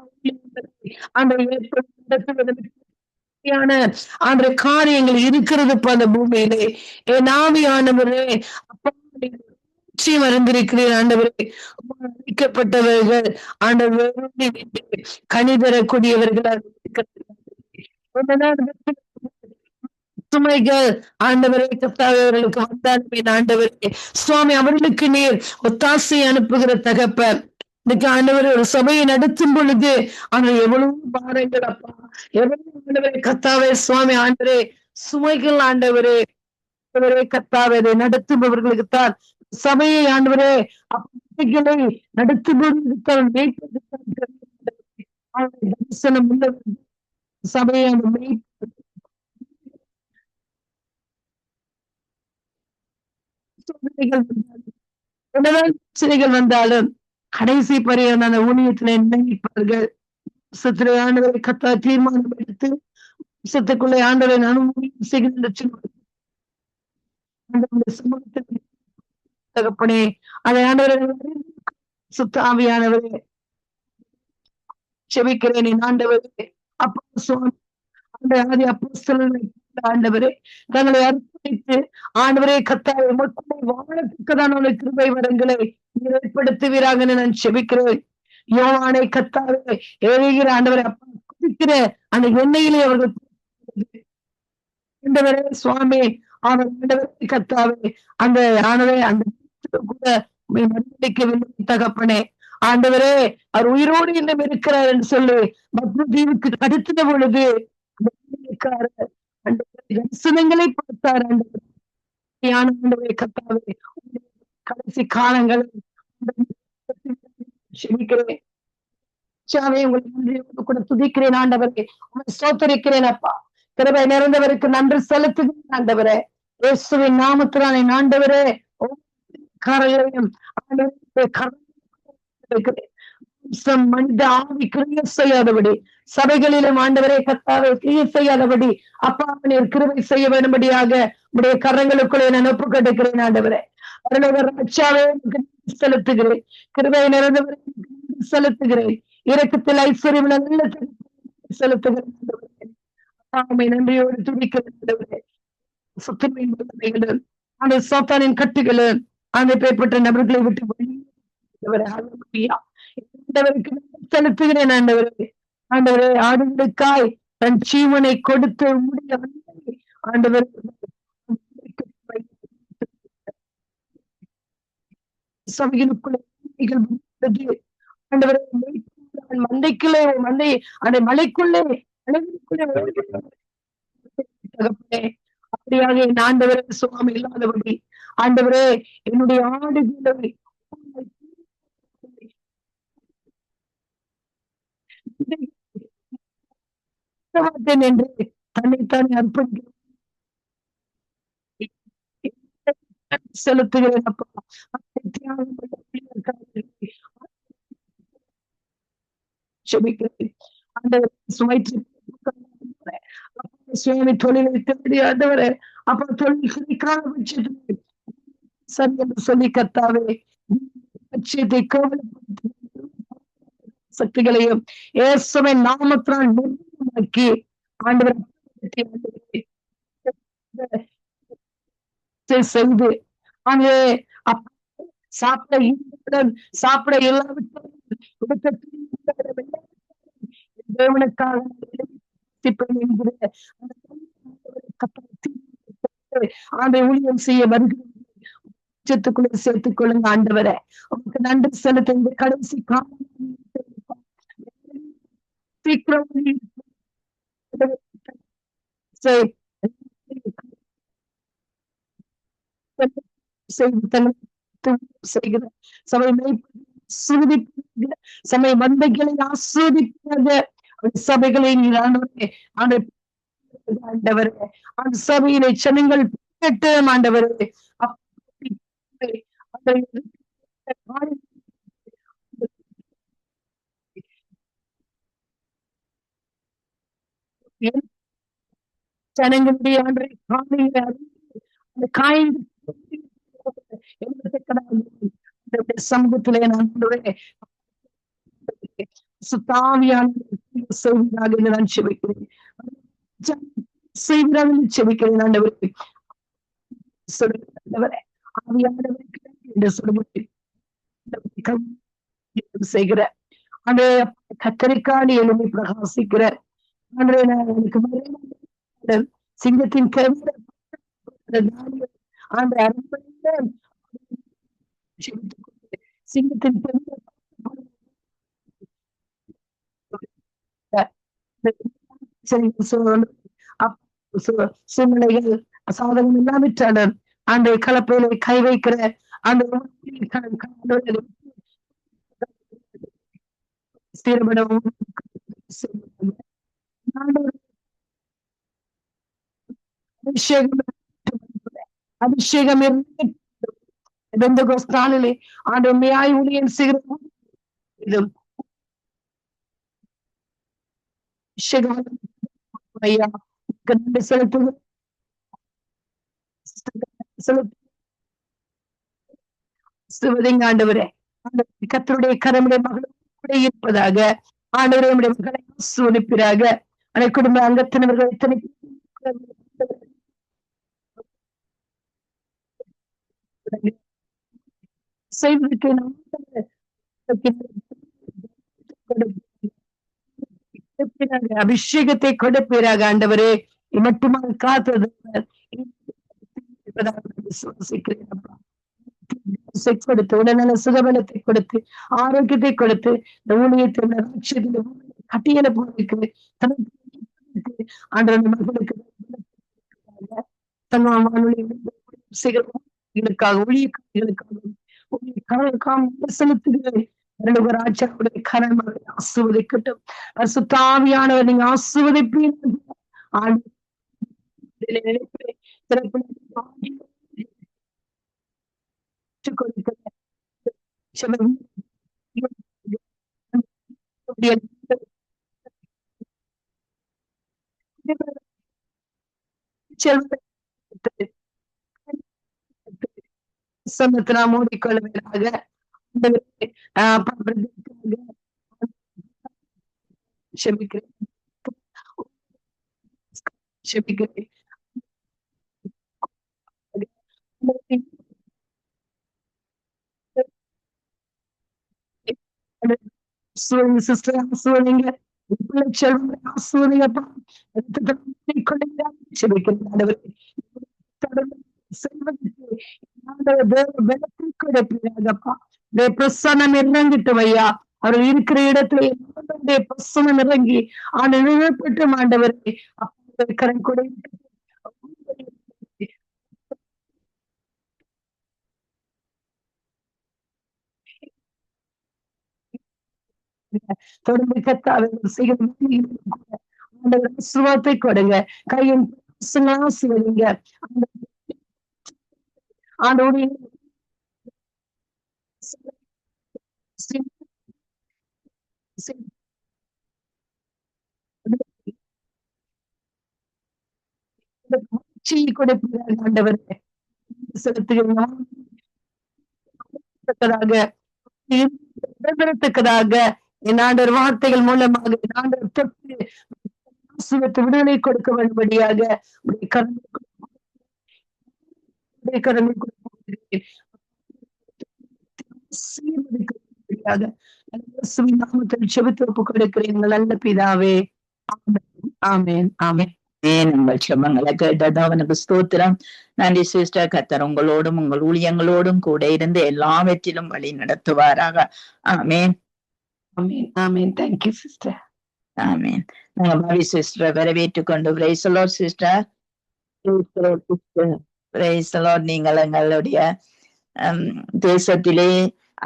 அந்த காரியங்கள் இருக்கிறது அந்த பூமியிலே என் ஆவியானவரே அப்பா மறந்திருக்கிறேன் ஆண்டவரே அழைக்கப்பட்டவர்கள் ஆண்டவர் கனி தரக்கூடியவர்களாக சுமைகள் ஆண்டவரே கர்த்தாவே அவர்களுக்கு வந்தாலுமே ஆண்டவரே சுவாமி அவர்களுக்கு நீர் ஒத்தாசை அனுப்புகிற தகப்பன் இன்னைக்கு ஆண்டவர் ஒரு சபையை நடத்தும் பொழுது ஆனா எவ்வளவு பாரங்கள் அப்பா எவ்வளவு ஆண்டவரே கர்த்தாவே சுவாமி ஆண்டவரே சுமைகள் ஆண்டவரே கர்த்தாவே அதை நடத்துபவர்களுக்கு தான் சபையை ஆண்டவரே அப்பங்களை நடத்துபவர்களுக்கு தரிசனம் உள்ளவர் சபையை சிலைகள் வந்தாலும் கடைசி பரியான அந்த ஊழியத்தில் நினைப்பார்கள் ஆண்டவரை கத்தா தீர்மானம் எடுத்து சத்துக்குள்ளே ஆண்டவரை அனுமதி செய்கின்ற தகப்பனே அதை ஆண்டவரை சுத்த ஆவியானவரே செபிக்கிறேன் என் ஆண்டவரே அப்பா சுவாமி ஆதி அப்போஸ்தலர்களை ஆண்டவரே தங்களை அர்ப்பணித்து ஆண்டவரே கத்தாவை மக்களை வாழத்துக்கதான கிருபை வரங்களை ஏற்படுத்துவீராக நான் செபிக்கிறேன் யோவானை கத்தாவே எழுகிற ஆண்டவரை அப்பா குதிக்கிற அந்த எண்ணெயிலே அவர்கள் ஆண்டவரே சுவாமி அவர் ஆண்டவரை கத்தாவே அந்த ஆண்டவரை அந்த கூட மறுபடிக்கவில்லை தகப்பனே ஆண்டவரே அவர் உயிரோடு இன்னும் இருக்கிறார் என்று சொல்லி மத்மதீவுக்கு கடத்தின பொழுது தரிசனங்களை பார்த்தார் ஆண்டவரை கத்தாவே கடைசி காலங்கள் செபிக்கிறேன் கூட துதிக்கிறேன் ஆண்டவரே சோத்தரிக்கிறேன் அப்பா கிருபை நிறைந்தவருக்கு நன்றி செலுத்துகிறேன் ஆண்டவரே இயேசுவின் நாமத்தினாலே ஆண்டவரே காரங்களையும் மனித ஆவி கிரிய செய்யாதபடி சபைகளிலும் ஆண்டவரே கத்தாவை கிரிய செய்யாதபடி அப்பா நீர் கிருபை செய்ய வேண்டும்படியாக உடைய கரங்களுக்குள்ளே நான் ஒப்பு கட்டுக்கிறேன் ஆண்டவரே ரட்சாவே செலுத்துகிறேன் கிருபை நிறைந்தவரை செலுத்துகிறேன் இரக்கத்தில் ஐஸ்வர்யம் நல்ல செலுத்துகிறேன் நன்றியோடு துடிக்கிறேன் சுத்தமைகளும் அந்த சாத்தானின் கட்டுகளும் அந்த பேர்பட்ட நபர்களை விட்டு செலுத்துகிறேன் ஆண்டவரே ஆண்டவரே ஆடுகளுக்காய் தன் ஜீவனை கொடுத்து முடிய ஆண்டவர் சபையினுக்குள்ளே ஆண்டவரே மந்தைக்குள்ளே மந்தை அந்த மலைக்குள்ளே அப்படியாக என் ஆண்டவரே சுவாமி இல்லாதபடி ஆண்டவரே என்னுடைய ஆடுகளை என்று தன்னைத்தானே அர்ப்பணிக்கிறேன் செலுத்துகிறேன் அப்பா சுவாமி தொழிலை தேடி ஆண்டவரே அப்ப தொழில் கிடைக்காத பட்சத்தில் சரி என்று சொல்லி கத்தாவே பட்சத்தை கோவலப்படுத்த சக்திகளையும் இயேசுவை நாமத்தினால் நிர்மூலமாக்கி ஆண்டவர் செய்து அங்கே சாப்பிட இல்லாவிட்டால் தேவனுக்காக ஊழியம் செய்ய வருகிறதுக்குள்ளே சேர்த்துக் கொள்ளுங்க ஆண்டவரை உங்களுக்கு நன்றி செலுத்த இந்த கடைசி காலம் செய்கிற சபை சமய மந்தைகளை ஆஸ்வதிக்கிறாங்க சபைகளை ஆண்டவரே அந்த சபையிலே ஜனங்கள் ஆண்டவரே ஜனங்களுடைய ஆண்டரை காய்ந்து சமூகத்திலே நான் சுத்தாவியான செய்வதாக நான் செபிக்கிறேன் செபிக்கிறேன் ஆண்டவரே செய்கிற அன்றே கத்தரிக்காணி எழுதி பிரகாசிக்கிற அன்றே நான் எனக்கு சிங்கத்தின் ஆண்டு அரண்மனையில் சிங்கத்தின் சூழ்நிலைகள் சாதகம் இல்லாவிட்டாலும் அந்த கலப்பையில கை வைக்கிற அந்த அபிஷேகம் நாளிலே ஆண்டு உண்மையாய் ஊழியம் செய்கிற ஐயா ஆண்டவரே கர்த்தருடைய கரமுடைய மகளுடைய இருப்பதாக ஆண்டவரே மகளை சோனிப்பிறாக அனை குடும்ப அங்கத்தினர்கள் எத்தனை செய்வதற்கு அபிஷேகத்தை கொடுப்பீராக ஆண்டவரே மட்டுமாக காத்தது கொடுத்து உடனே சுகபலத்தை கொடுத்து ஆரோக்கியத்தை கொடுத்து இந்த ஊழியத்தை கட்டியல போருக்கு ஆண்டவருடைய மகளுக்கு ஆசுவதிக்கட்டும் சுத்தாவியானவர் நீங்க ஆசுவதிப்பீங்க சொந்தத்தினா மூடிக்கொள்வதாக ஷமிக்கிறேன் சிஸ்டர் ஆசுவதிங்க ஆசுவதிங்கப்பா பிரசனம் இறங்கிட்டும் ஐயா அவர் இருக்கிற இடத்துல பிரசனம் இறங்கி ஆண்டு நிறுவப்பட்டு ஆண்டவரை கடன் கொடை தொடர்ந்து சுவாத்தை கொடுங்க கையின் ஆசுவதிங்க ஆண்டோடைய கொடுப்பீர்கள் ஆண்டவர் செலுத்துகிறதாக என் ஆண்டவர் வார்த்தைகள் மூலமாக என் ஆண்டவர் தொட்டு விடுதலை கொடுக்க வேண்டும்படியாக நாமத்தில் செபித்து ஒப்பு கொடுக்கிறேன் நல்ல பிதாவே ஆமென் ஆமென். உங்கள் செபங்களை கேட்டது அவனுக்கு ஸ்தோத்திரம். நன்றி சிஸ்டர். கர்த்தர் உங்களோடும் உங்கள் ஊழியங்களோடும் கூட இருந்து எல்லாவற்றிலும் வழி நடத்துவாராக. ஆமேன் ஆமென் ஆமென். Thank you sister. ஆமேன். நாங்க பாவி சிஸ்டரை வரவேற்றுக் கொண்டு praise the Lord sister. Praise the Lord. நீங்கள் எங்களுடைய தேசத்திலே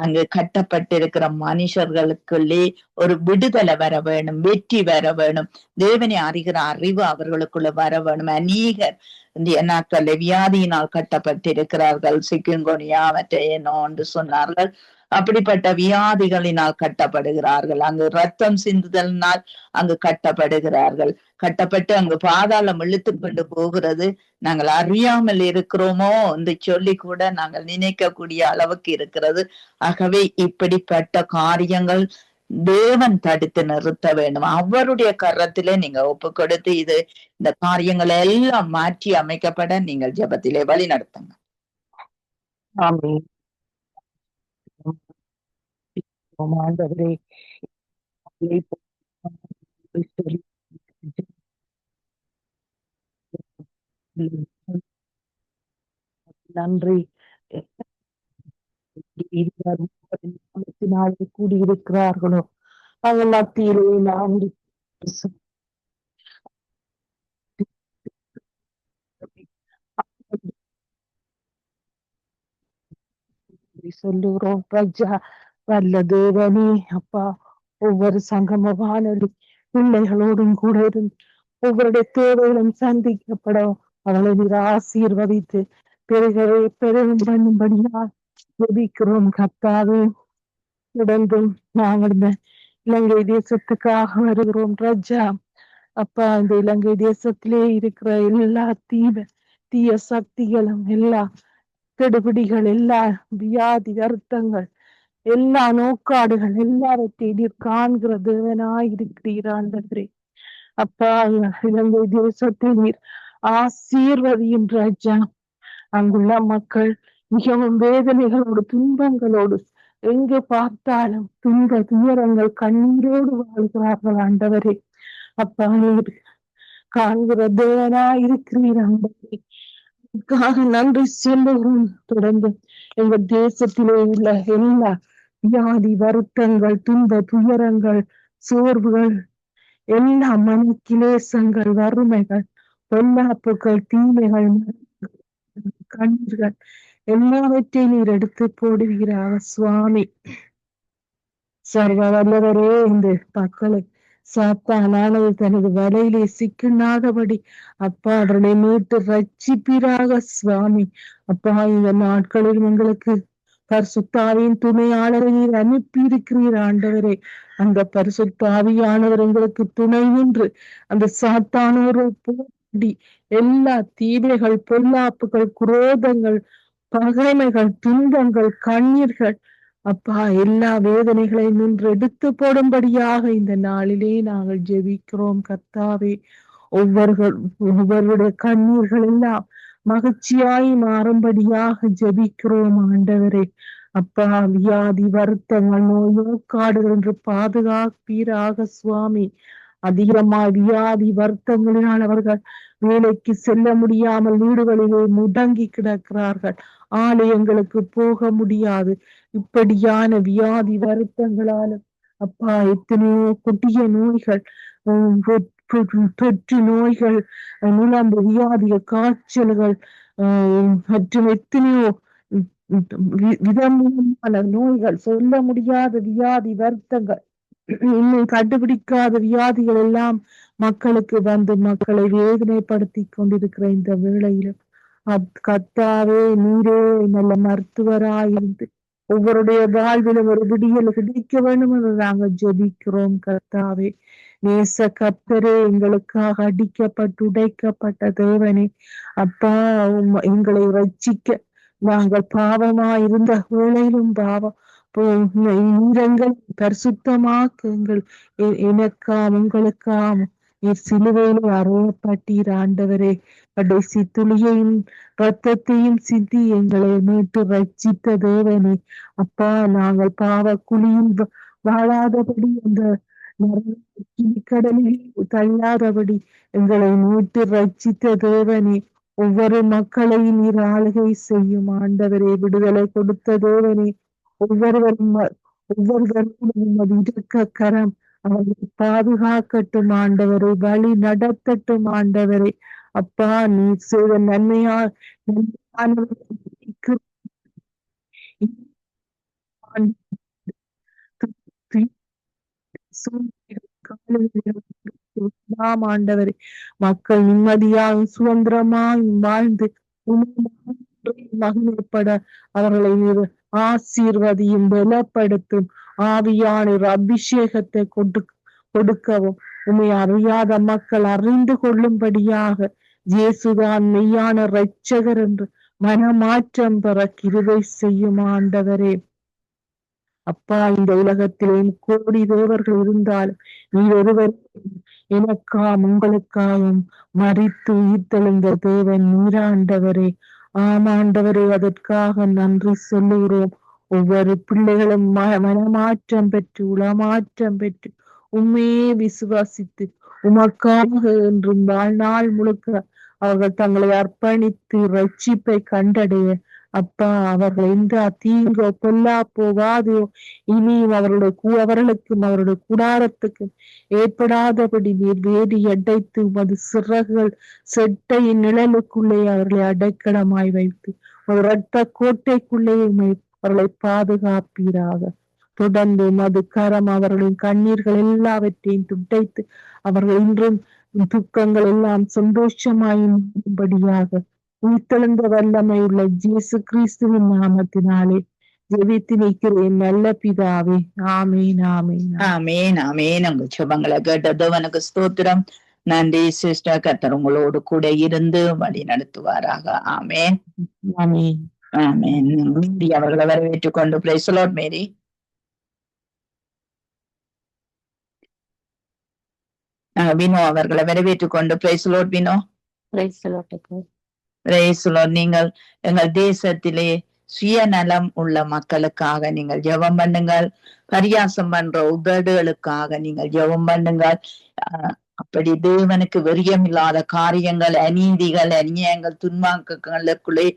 அங்கு கட்டப்பட்டிருக்கிற மனுஷர்களுக்குள்ளே ஒரு விடுதலை வர வேணும், வெற்றி வர வேணும், தேவனை அறிகிற அறிவு அவர்களுக்குள்ள வர வேணும். அநேகர் நாட்கள் வியாதியினால் கட்டப்பட்டிருக்கிறார்கள். சிக்குங்கோனியா அவற்றை என்று சொன்னார்கள். அப்படிப்பட்ட வியாதிகளினால் கட்டப்படுகிறார்கள். அங்கு ரத்தம் சிந்துதலினால் அங்கு கட்டப்படுகிறார்கள். கட்டப்பட்டு அங்கு பாதாளம் இழுத்து கொண்டு போகிறது. நாங்கள் அறியாமல் இருக்கிறோமோ என்று சொல்லி கூட நாங்கள் நினைக்கக்கூடிய அளவுக்கு இருக்கிறது. ஆகவே இப்படிப்பட்ட காரியங்கள் தேவன் தடுத்து நிறுத்த வேண்டும். அவருடைய கரத்திலே நீங்க ஒப்பு கொடுத்து இந்த காரியங்களை எல்லாம் மாற்றி அமைக்கப்பட நீங்கள் ஜெபத்திலே வழி நடத்துங்க. ஆமென். ஆண்டவரே, நன்றி. கூடியிருக்கிறார்களோ அவள் மத்தியிலே நாம் சொல்லுகிறோம். பிரஜா வல்ல தேவனே அப்பா, ஒவ்வொரு சங்கம வானொலி பிள்ளைகளோடும் கூட இருந்து ஒவ்வொருடைய தேவைகளும் சந்திக்கப்படும். அவளை நீர் ஆசீர்வதித்து பெருகவே பெருகும் பண்ணும்படியா ஜெபிக்கிறோம் கர்த்தாவே. தொடர்ந்தும் நாங்கள் இந்த இலங்கை தேசத்துக்காக வருகிறோம் ராஜா. அப்பா, இந்த இலங்கை தேசத்திலே இருக்கிற எல்லா தீய சக்திகளும், எல்லா கெடுபிடிகள், எல்லா வியாதி வருத்தங்கள், எல்லா நோக்காடுகள் எல்லாவற்றையும் நீர் காண்கிற தேவனாய் இருக்கிறீர் ஆண்டவரே. அப்பா, இலங்கை தேசத்தை நீர் ஆசீர்வதியும் ராஜா. அங்குள்ள மக்கள் மிகவும் வேதனைகளோடு துன்பங்களோடு எங்கு பார்த்தாலும் துன்ப துயரங்கள் கண்ணீரோடு வாழ்கிறார்கள் ஆண்டவரே. அப்பா, நீர் காண்கிற தேவனா இருக்கிறீர் ஆண்டவரே. நன்றி சொல்லுகிறோம். தொடர்ந்து எங்க தேசத்திலே உள்ள எல்லா வியாதி வருத்தங்கள், துன்ப துயரங்கள், சோர்வுகள், எல்லா மன கிளேசங்கள், வறுமைகள், பொல்லாப்புகள், தீமைகள், கண்ணீர்கள் எல்லாவற்றையும் நீர் எடுத்து போடுவீராக சுவாமி. சர்வ வல்லவரே, இந்த மக்களை சாத்தானானது தனது வலையிலே சிக்கினாதபடி அப்பா அவர்களை மீட்டு ரட்சிப்பீராக சுவாமி. அப்பா, இந்த நாட்களில் உங்களுக்கு பரிசுத்தாவியின் துணையாளரை நீர் அனுப்பி இருக்கிறீர் ஆண்டவரே. அந்த பரிசுத்தாவியானவர் எங்களுக்கு துணை நின்று அந்த சாத்தானோரை போடி எல்லா தீமைகள், பொல்லாப்புகள், குரோதங்கள், பகைமைகள், துன்பங்கள், கண்ணீர்கள், அப்பா எல்லா வேதனைகளையும் நின்று எடுத்து போடும்படியாக இந்த நாளிலே நாங்கள் ஜெபிக்கிறோம் கர்த்தாவே. ஒவ்வொருவருடைய கண்ணீர்கள் எல்லாம் மகிழ்ச்சியாய் மாறும்படியாக ஜெபிக்கிறோம் ஆண்டவரே. அப்பா, வியாதி வருத்தங்கள், நோக்காடுகள் என்று பாதுகாப்பீராக சுவாமி. அதிகமாய் வியாதி வருத்தங்களினால் அவர்கள் வேலைக்கு செல்ல முடியாமல் வீடுகளிலே முடங்கி கிடக்கிறார்கள். ஆலயங்களுக்கு போக முடியாது. இப்படியான வியாதி வருத்தங்களாலும் அப்பா எத்தனையோ கொடிய நோய்கள், தொற்று நோய்கள், நுழம்பு வியாதிகள், காய்ச்சல்கள் மற்றும் எத்தனையோ விதமான நோய்கள், சொல்ல முடியாத வியாதி வருத்தங்கள், இன்னும் கண்டுபிடிக்காத வியாதிகள் எல்லாம் மக்களுக்கு வந்து மக்களை வேதனைப்படுத்தி கொண்டிருக்கிற இந்த வேளையில கர்த்தாவே, நீரே நல்ல மருத்துவராயிருந்து ஒவ்வொருடைய வாழ்விலும் ஒரு விடியல் கிடைக்க வேண்டும் என்று நாங்கள் ஜெபிக்கிறோம் கர்த்தாவே. நேச கர்த்தரே, எங்களுக்காக அடிக்கப்பட்டு உடைக்கப்பட்ட தேவனே, அப்பா எங்களை ரட்சிக்க நாங்கள் பாவமாயிருந்த வேளையிலும் நீரங்கள் பரிசுத்தமாக்குங்கள். எனக்காம் உங்களுக்காம் நீர் சிலுவையிலே அறையப்பட்டீர் ஆண்டவரே. கடைசி துளியையும் ரத்தத்தையும் சிந்தி எங்களை மீட்டு ரட்சித்த தேவனே. அப்பா, நாங்கள் பாவ குழியில் வாழாதபடி அந்த கடலில் தள்ளாதபடி எங்களை மீட்டு ரட்சித்த தேவனே. ஒவ்வொரு மக்களையும் நீர் ஆளுகை செய்யும் ஆண்டவரே. விடுதலை கொடுத்த தேவனே. ஒவ்வொருவரும் இருக்க கரம் அவர்களை பாதுகாக்கட்டும் ஆண்டவரை, வழி நடத்தட்டும் ஆண்டவரை. அப்பா, நீ செய்த நன்மையா ஆண்டவரே, மக்கள் நிம்மதியாக சுதந்திரமாக வாழ்ந்து மகிழ்ப்பட அவர்களை ஆசீர்வதியும், பலப்படுத்தும். ஆவியானவர் அபிஷேகத்தை கொடுக்கவும், உம்மை அறியாத மக்கள் அறிந்து கொள்ளும்படியாக இயேசுதான் மெய்யான இரட்சகர் என்று மனமாற்றம் பெற கிருபை செய்யும் ஆண்டவரே. அப்பா, இந்த உலகத்திலே கோடி தேவர்கள் இருந்தாலும் நீர் ஒருவர் உங்களுக்காகவும் மரித்து உயிர்த்தெழுந்த தேவன் நீராண்டவரே. ஆமாண்டவரே, அதற்காக நன்றி சொல்லுகிறோம். ஒவ்வொரு பிள்ளைகளும் மனமாற்றம் பெற்று உளமாற்றம் பெற்று உண்மையே விசுவாசித்து உமக்காக என்றும் வாழ்நாள் முழுக்க அவர்கள் தங்களை அர்ப்பணித்து ரட்சிப்பை கண்டடைய, அப்பா, அவர்கள் எந்த தீங்கோ பொல்லாப்போ வாதையோ இனியும் அவர்களுக்கும் அவருடைய கூடாரத்துக்கும் ஏற்படாதபடி நீர் வேதி அடைத்து உமது சிறகுகள் செட்டையின் நிழலுக்குள்ளே அவர்களை அடைக்கலமாய் வைத்து ஒரு இரத்த கோட்டைக்குள்ளே அவர்களை பாதுகாப்பீராக. தொடர்ந்து மது கரம் அவர்களின் கண்ணீர்கள் எல்லாவற்றையும் துடைத்து அவர்கள் இன்றும் துக்கங்கள் எல்லாம் சந்தோஷமாயும்படியாக உயிர்த்தெழுந்த வல்லமை உள்ள இயேசு கிறிஸ்துவின் நாமத்தினாலே ஜெபித்து நிற்கிறேன் நல்ல பிதாவே. ஆமீன், ஆமீன், ஆமீன், ஆமீன். உங்கள் சுபங்களை கேட்டதவனுக்கு ஸ்தோத்திரம். நன்றி சிஸ்டர். கர்த்தர் உங்களோடு கூட இருந்து வழி நடத்துவாராக. ஆமேன், ஆமீன், ஆமேன். மீறி அவர்களை வரவேற்றுக் கொண்டு praise the lord. Mary Vino அவர்களை வரவேற்றுக் கொண்டு praise the lord. Vino, praise the Lord. நீங்கள் எங்கள் தேசத்திலே சுயநலம் உள்ள மக்களுக்காக நீங்கள் ஜெபம் பண்ணுங்கள். பரியாசம் பண்ற உதடுகளுக்காக நீங்கள் ஜெபம் பண்ணுங்கள். அப்படி தேவனுக்கு வெறியமில்லாத காரியங்கள், அநீதிகள், அநியாயங்கள், துன்மார்க்கங்களுக்குள்ளே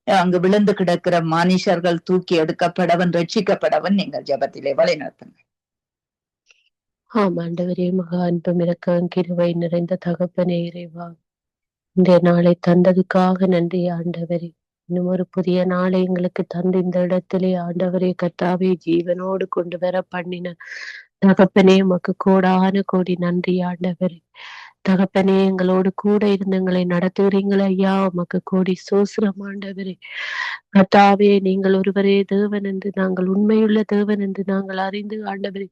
அங்கு விழுந்து கிடக்கிற மனுஷர்கள் தூக்கி எடுக்கப்படவன், ரட்சிக்கப்படவன் நீங்கள் ஜெபத்திலே வழி நடத்துங்க. ஆண்டவரே, மகா அன்பும் இரக்கம் கிருபை நிறைந்த தகப்பனே இறைவா, இந்த நாளை தந்ததுக்காக நன்றி ஆண்டவரே. இன்னும் ஒரு புதிய நாளை எங்களுக்கு தந்து இந்த இடத்திலே ஆண்டவரே கர்த்தாவே ஜீவனோடு கொண்டு வர பண்ணின தகப்பனே உமக்கு கோடான கோடி நன்றி ஆண்டவரே. தகப்பனே, எங்களோடு கூட இருந்து எங்களை நடத்துகிறீங்களே ஐயா, உமக்கு கோடி சோசரம் ஆண்டவரே. கர்த்தாவே, நீங்கள் ஒருவரே தேவன் என்று, நாங்கள் உண்மையுள்ள தேவன் என்று நாங்கள் அறிந்து ஆண்டவரே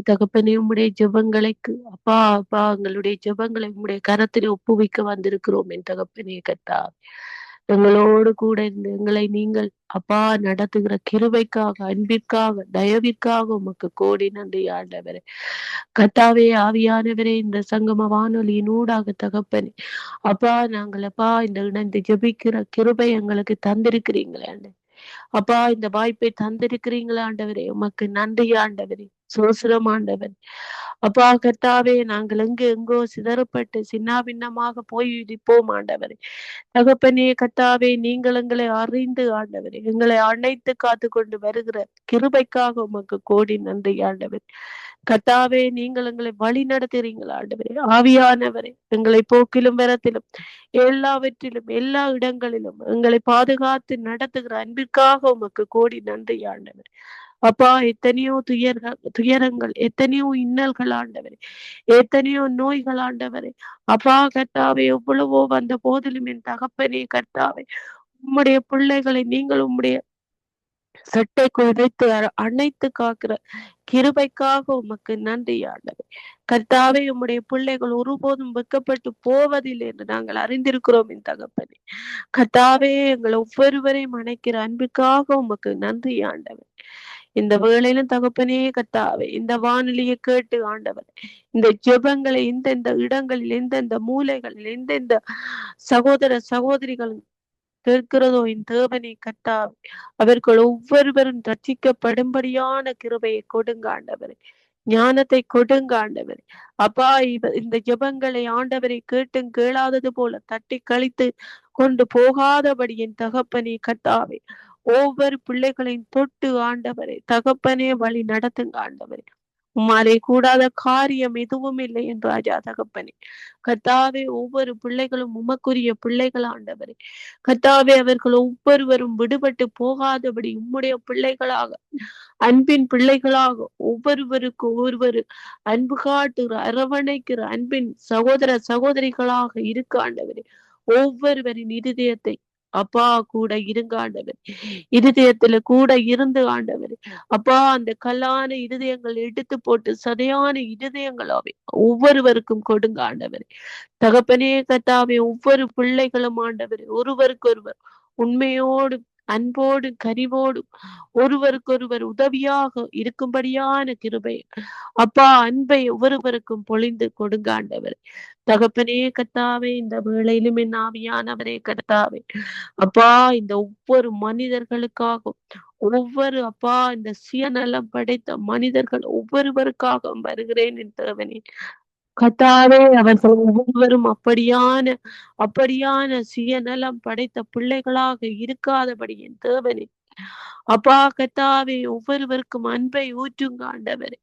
தகப்பனே, உம்முடைய ஜெபங்களுக்கு அப்பா அப்பா எங்களுடைய ஜெபங்களை உம்முடைய கரத்தில் ஒப்புவிக்க வந்திருக்கிறோம் என் தகப்பனே. கர்த்தாவே, எங்களோடு கூட இருந்து எங்களை நீங்கள் அப்பா நடத்துகிற கிருபைக்காக, அன்பிற்காக, தயவிற்காக உமக்கு கோடி நன்றி ஆண்டவரே. கர்த்தாவே, ஆவியானவரே, இந்த சங்கம வானொலியின் ஊடாக தகப்பனே அப்பா நாங்கள் அப்பா இந்த இணைந்து ஜெபிக்கிற கிருபை எங்களுக்கு தந்திருக்கிறீங்களே ஆண்டவரே. அப்பா, இந்த வாய்ப்பை தந்திருக்கிறீங்களா ஆண்டவரே, உமக்கு நன்றி ஆண்டவரே. சோசரம் ஆண்டவரே. அப்பா கர்த்தாவே, நாங்கள் எங்கோ சிதறப்பட்டு சின்னாபின்னமாக போய் இருப்போம் ஆண்டவரே. தகப்பனே கர்த்தாவே, நீங்கள் எங்களை அறிந்து ஆண்டவரே எங்களை அணைத்து காத்து கொண்டு வருகிற கிருபைக்காக உமக்கு கோடி நன்றி ஆண்டவரே. கர்த்தாவே, நீங்கள் எங்களை வழி நடத்துறீங்களா ஆண்டவரே. ஆவியானவரே, எங்களை போக்கிலும் வரத்திலும் எல்லாவற்றிலும் எல்லா இடங்களிலும் எங்களை பாதுகாத்து நடத்துகிற அன்பிற்காக உமக்கு கோடி நன்றி ஆண்டவரே. அப்பா, எத்தனையோ துயரங்கள், எத்தனையோ இன்னல்கள் ஆண்டவரே, எத்தனையோ நோய்கள் ஆண்டவரே. அப்பா கர்த்தாவே, எவ்வளவோ வந்த போதிலும் என் தகப்பனே கர்த்தாவே, உம்முடைய பிள்ளைகளை நீங்கள் உம்முடைய சட்டைக்குள் வைத்து அணைத்து காக்கிற கிருபைக்காக உமக்கு நன்றி ஆண்டவரே. கர்த்தாவே, உம்முடைய பிள்ளைகள் ஒருபோதும் வெட்கப்பட்டு போவதில்லை என்று நாங்கள் அறிந்திருக்கிறோம் என் தகப்பனே. கர்த்தாவே, எங்கள் ஒவ்வொருவரையும் அணைக்கிற அன்பிற்காக உமக்கு நன்றி ஆண்டவர். இந்த வேளையிலும் தகப்பனே கர்த்தாவே, இந்த வானொலியை கேட்டு ஆண்டவர் இந்த ஜெபங்களை எந்தெந்த இடங்களில், எந்தெந்த மூலைகளில், எந்தெந்த சகோதர சகோதரிகள் கேட்கிறதோ என் தேவனை கர்த்தாவே, அவர்கள் ஒவ்வொருவரும் ரட்சிக்கப்படும்படியான கிருபையை கொடுங்க ஆண்டவரே. ஞானத்தை கொடுங்க ஆண்டவரே. அப்பா, இந்த ஜெபங்களை ஆண்டவரை கேட்டும் கேளாதது போல தட்டி கழித்து கொண்டு போகாதபடி என் தகப்பனே கர்த்தாவே, ஒவ்வொரு பிள்ளைகளையும் தொட்டு ஆண்டவரே தகப்பனே வழி நடத்துங்க ஆண்டவரே. உம்மாலே கூடாத காரியம் எதுவும் இல்லை என்று ராஜா தகப்பனே. கர்த்தாவே, ஒவ்வொரு பிள்ளைகளும் உமக்குரிய பிள்ளைகள் ஆண்டவரே. கர்த்தாவே, அவர்கள் ஒவ்வொருவரும் விடுபட்டு போகாதபடி உம்முடைய பிள்ளைகளாக, அன்பின் பிள்ளைகளாக, ஒவ்வொருவருக்கு ஒவ்வொரு அன்பு காட்டுகிற, அரவணைக்கிற அன்பின் சகோதர சகோதரிகளாக இருக்க ஆண்டவரே. ஒவ்வொருவரின் இருதயத்தை அப்பா கூட இருங்க ஆண்டவர். இருதயத்துல கூட இருந்து ஆண்டவர். அப்பா அந்த கல்லான இருதயங்கள் எடுத்து போட்டு சதையான இருதயங்களாவே ஒவ்வொருவருக்கும் கொடுங்க ஆண்டவர். தகப்பனே கர்த்தாவே, ஒவ்வொரு பிள்ளைகளும் ஆண்டவர் ஒருவருக்கொருவர் உண்மையோடு அன்போடு கனிவோடு ஒருவருக்கொருவர் உதவியாக இருக்கும்படியான கிருபை அப்பா அன்பை ஒவ்வொருவருக்கும் பொழிந்து கொடுங்க ஆண்டவர். தகப்பனே கர்த்தாவே, இந்த வேளையிலும் என் ஆவியானவரே கர்த்தாவே, அப்பா இந்த ஒவ்வொரு மனிதர்களுக்காகவும் ஒவ்வொரு அப்பா இந்த சுயநலம் படைத்த மனிதர்கள் ஒவ்வொருவருக்காக வருகிறேன் என் தேவனே. கர்த்தாவே, அவர்கள் ஒவ்வொருவரும் அப்படியான சுயநலம் படைத்த பிள்ளைகளாக இருக்காதபடி என் தேவனே. அப்பா கர்த்தாவே, ஒவ்வொருவருக்கும் அன்பை ஊற்றுங்க ஆண்டவரே.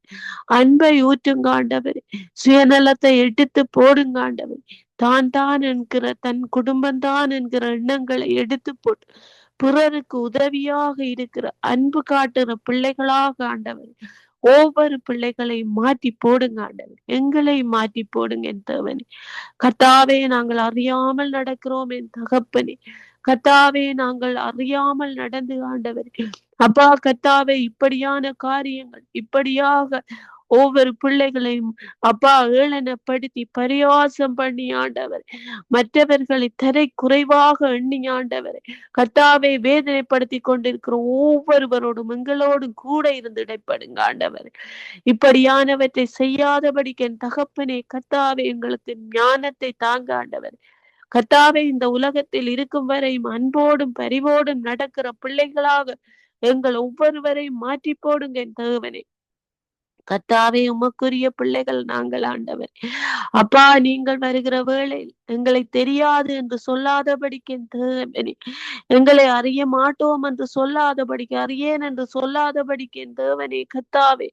அன்பை ஊற்றுங்க ஆண்டவரே. சுயநலத்தை எடுத்து போடுங்க ஆண்டவரே. தான் என்கிற தன் குடும்பம்தான் என்கிற எண்ணங்களை எடுத்து போட்டு பிறருக்கு உதவியாக இருக்கிற அன்பு காட்டுற பிள்ளைகளாக ஆண்டவர் ஒவ்வொரு பிள்ளைகளை மாற்றி போடுங்க ஆண்டவர். எங்களை மாற்றி போடுங்க என் தேவனே. கர்த்தாவே, நாங்கள் அறியாமல் நடக்கிறோம் என் தகப்பனே. கர்த்தாவே, நாங்கள் அறியாமல் நடந்து ஆண்டவர். அப்பா கர்த்தாவே, இப்படியான காரியங்கள் இப்படியாக ஒவ்வொரு பிள்ளைகளையும் அப்பா ஏளனப்படுத்தி பரியாசம் பண்ணி ஆண்டவர் மற்றவர்களை தரை குறைவாக எண்ணி ஆண்டவர் கர்த்தாவை வேதனைப்படுத்தி கொண்டிருக்கிற ஒவ்வொருவரோடும் எங்களோடும் கூட இருந்து இடைப்படுங்க ஆண்டவர். இப்படியானவற்றை செய்யாதபடிக்கு என் தகப்பனே கர்த்தாவே, எங்களுக்கு ஞானத்தை தாங்க ஆண்டவர். கர்த்தாவே, இந்த உலகத்தில் இருக்கும் வரையும் அன்போடும் பரிவோடும் நடக்கிற பிள்ளைகளாக எங்கள் ஒவ்வொருவரையும் மாற்றி போடுங்க என் தேவனே. கர்த்தாவே, உமக்குரிய பிள்ளைகள் நாங்கள் ஆண்டவர். அப்பா, நீங்கள் வருகிற வேளையில் எங்களை தெரியாது என்று சொல்லாதபடிக்கு என் தேவனே, எங்களை அறிய மாட்டோம் என்று சொல்லாதபடிக்கு, அறியேன் என்று சொல்லாதபடிக்கு என் தேவனே கர்த்தாவே,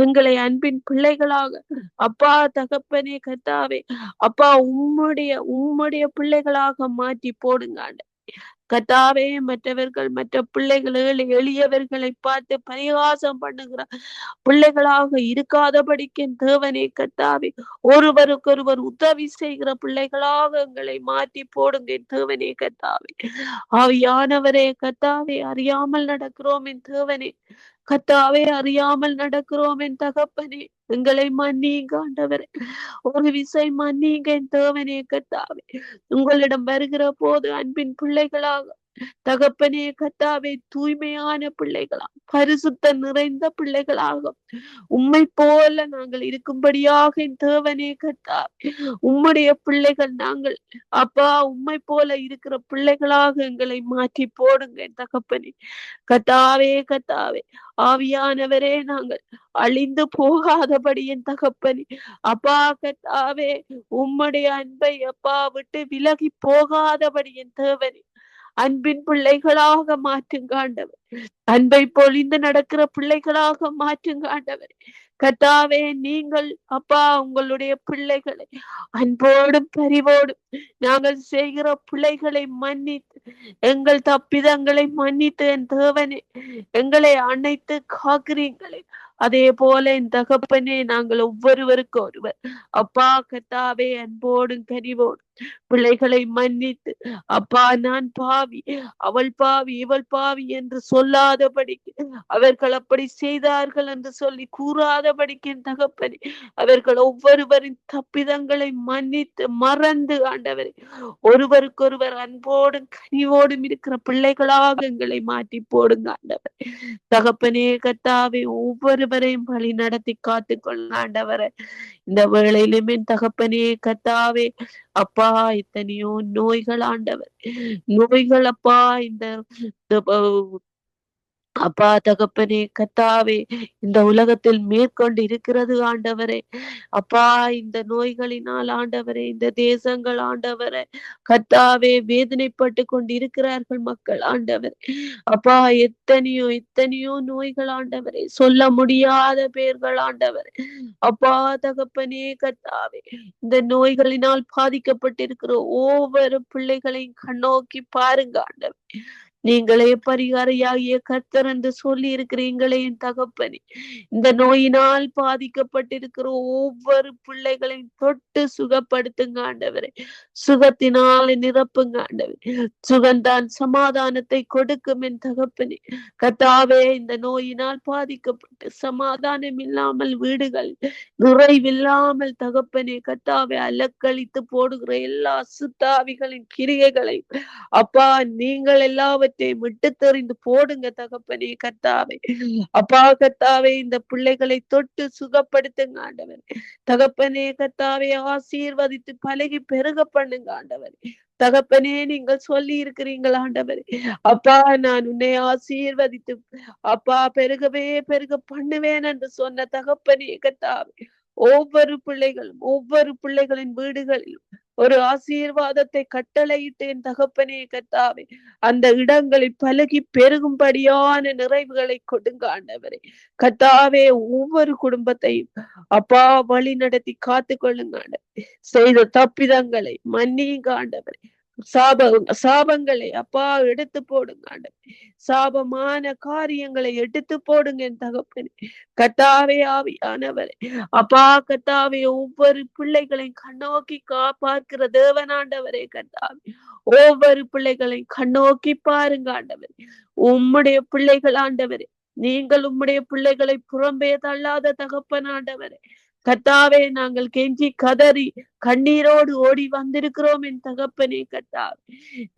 எங்களை அன்பின் பிள்ளைகளாக அப்பா தகப்பனே கர்த்தாவே, அப்பா உம்முடைய பிள்ளைகளாக மாற்றி போடுங்க ஆண்டவர். கர்த்தாவே, மற்ற பிள்ளைகள் எளியவர்களை பார்த்து பரிகாசம் பண்ணுகிற பிள்ளைகளாக இருக்காதபடிக்கு தேவனே கர்த்தாவே, ஒருவருக்கொருவர் உதவி செய்கிற பிள்ளைகளாக எங்களை மாற்றி போடுங்க தேவனே கர்த்தாவே. ஆவியானவரே கர்த்தாவே, அறியாமல் நடக்கிறோம் என் தேவனே. கர்த்தாவே, அறியாமல் நடக்கிறோம் என் தகப்பனே. எங்களை மன்னிங்க ஆண்டவரே. ஒரு விசை மன்னிங்க என் தேவனே கர்த்தாவே. உங்களிடம் வருகிற போது அன்பின் பிள்ளைகளாக தகப்பனே கர்த்தாவே, தூய்மையான பிள்ளைகளாக பரிசுத்த நிறைந்த பிள்ளைகளாக உம்மை போல நாங்கள் இருக்கும்படியாக என் தேவனே கர்த்தாவே, உம்முடைய பிள்ளைகள் நாங்கள் அப்பா உம்மை போல இருக்கிற பிள்ளைகளாக எங்களை மாற்றி போடுங்க என் தகப்பனே. கர்த்தாவே கர்த்தாவே, ஆவியானவரே, நாங்கள் அழிந்து போகாதபடி என் தகப்பனே அப்பா கர்த்தாவே, உம்முடைய அன்பை அப்பா விட்டு விலகி போகாதபடி என் தேவனே அன்பின் பிள்ளைகளாக மாற்றுங்க ஆண்டவர். அன்பை பொழிந்து நடக்கிற பிள்ளைகளாக மாற்றுங்க ஆண்டவர். கர்த்தாவே, நீங்கள் அப்பா உங்களுடைய பிள்ளைகளை அன்போடும் பரிவோடும் நாங்கள் செய்கிற பிள்ளைகளை மன்னித்து எங்கள் தப்பிதங்களை மன்னித்து என் தேவனே எங்களை அணைத்து காக்கிறீங்களே, அதே போல என் தகப்பனே நாங்கள் ஒவ்வொருவருக்கு ஒருவர் அப்பா கர்த்தாவே அன்போடும் கனிவோடும் பிள்ளைகளை மன்னித்து அப்பா நான் பாவி அவள் பாவி இவள் பாவி என்று சொல்லாதபடிக்கு, அவர்கள் அப்படி செய்தார்கள் என்று சொல்லி கூறாதபடிக்கு என் தகப்பனே அவர்கள் ஒவ்வொருவரின் தப்பிதங்களை மன்னித்து மறந்து ஆண்டவரே ஒருவருக்கொருவர் அன்போடும் கனிவோடும் இருக்கிற பிள்ளைகளாக எங்களை மாற்றி போடுங்க ஆண்டவர். தகப்பனே கர்த்தாவே, ஒவ்வொருவரையும் வழி நடத்தி காத்து கொள்ளுங்க ஆண்டவரை. இந்த வேளையிலுமே தகப்பனே கர்த்தாவே அப்பா, எத்தனையோ நோய்கள் ஆண்டவர், நோய்கள் அப்பா இந்த அப்பா தகப்பனே கர்த்தாவே இந்த உலகத்தில் மேற்கொண்டு இருக்கிறது ஆண்டவரே. அப்பா, இந்த நோய்களினால் ஆண்டவரே இந்த தேசங்கள் ஆண்டவரே கர்த்தாவே வேதனைப்பட்டு கொண்டு இருக்கிறார்கள் மக்கள் ஆண்டவர். அப்பா, எத்தனையோ நோய்கள் ஆண்டவரே, சொல்ல முடியாத பேர்கள் ஆண்டவர். அப்பா தகப்பனே கர்த்தாவே, இந்த நோய்களினால் பாதிக்கப்பட்டிருக்கிற ஒவ்வொரு பிள்ளைகளையும் கண்ணோக்கி பாருங்க ஆண்டவர். நீங்களே பரிகாரியாகிய கர்த்தர் என்று சொல்லி இருக்கிறீங்களே என் தகப்பனே. இந்த நோயினால் பாதிக்கப்பட்டிருக்கிற ஒவ்வொரு பிள்ளைகளையும் தொட்டு சுகப்படுத்துங்க ஆண்டவரே. சுகத்தினால் நிரப்புங்க ஆண்டவரே. சுகந்தான் சமாதானத்தை கொடுக்கும் என் தகப்பனே. கர்த்தாவே, இந்த நோயினால் பாதிக்கப்பட்டு சமாதானம் இல்லாமல் வீடுகள் நிறைவில்லாமல் தகப்பனே கர்த்தாவே அலக்களித்து போடுகிற எல்லா சுத்தாவிகளின் கிரியைகளை அப்பா நீங்கள் எல்லாவற்றையும் விட்டு தெரிந்து போடுங்க தகப்பனே கர்த்தாவே. அப்பா கர்த்தாவே, இந்த பிள்ளைகளை தொட்டு சுகப்படுத்துங்க ஆண்டவர். தகப்பனே கர்த்தாவே, ஆசீர்வதித்து பழகி பெருக பண்ணுங்க ஆண்டவர். தகப்பனே, நீங்கள் சொல்லி இருக்கிறீங்கள் ஆண்டவர். அப்பா, நான் உன்னை ஆசீர்வதித்து அப்பா பெருகவே பெருக பண்ணுவேன் என்று சொன்ன தகப்பனே கர்த்தாவே, ஒவ்வொரு பிள்ளைகளின் வீடுகளிலும் ஒரு ஆசீர்வாதத்தை கட்டளையிட்டேன் தகப்பனே கர்த்தாவே. அந்த இடங்களில் பழகி பெருகும்படியான நிறைவுகளை கொடுங்க ஆண்டவரே. கர்த்தாவே, ஒவ்வொரு குடும்பத்தையும் அப்பா வழி நடத்தி காத்து கொள்ளுங்க ஆண்டவரே. செய்த தப்பிதங்களை மன்னியுங்க ஆண்டவரே. சாபங்களை அப்பா எடுத்து போடுங்க ஆண்டவரே. சாபமான காரியங்களை எடுத்து போடுங்க என் தகப்பனே. கர்த்தாவே, ஆவியானவரே அப்பா கர்த்தாவே, ஒவ்வொரு பிள்ளைகளையும் கண்ணோக்கி பார்க்கிற தேவனாண்டவரே கர்த்தாவே, ஒவ்வொரு பிள்ளைகளையும் கண்ணோக்கி பாருங்க ஆண்டவரே. உம்முடைய பிள்ளைகள் ஆண்டவரே, நீங்கள் உம்முடைய பிள்ளைகளை புறம்பே தள்ளாத தகப்பன் ஆண்டவரே. கர்த்தாவே, நாங்கள் கெஞ்சி கதறி கண்ணீரோடு ஓடி வந்திருக்கிறோம் என் தகப்பனே கர்த்தாவே.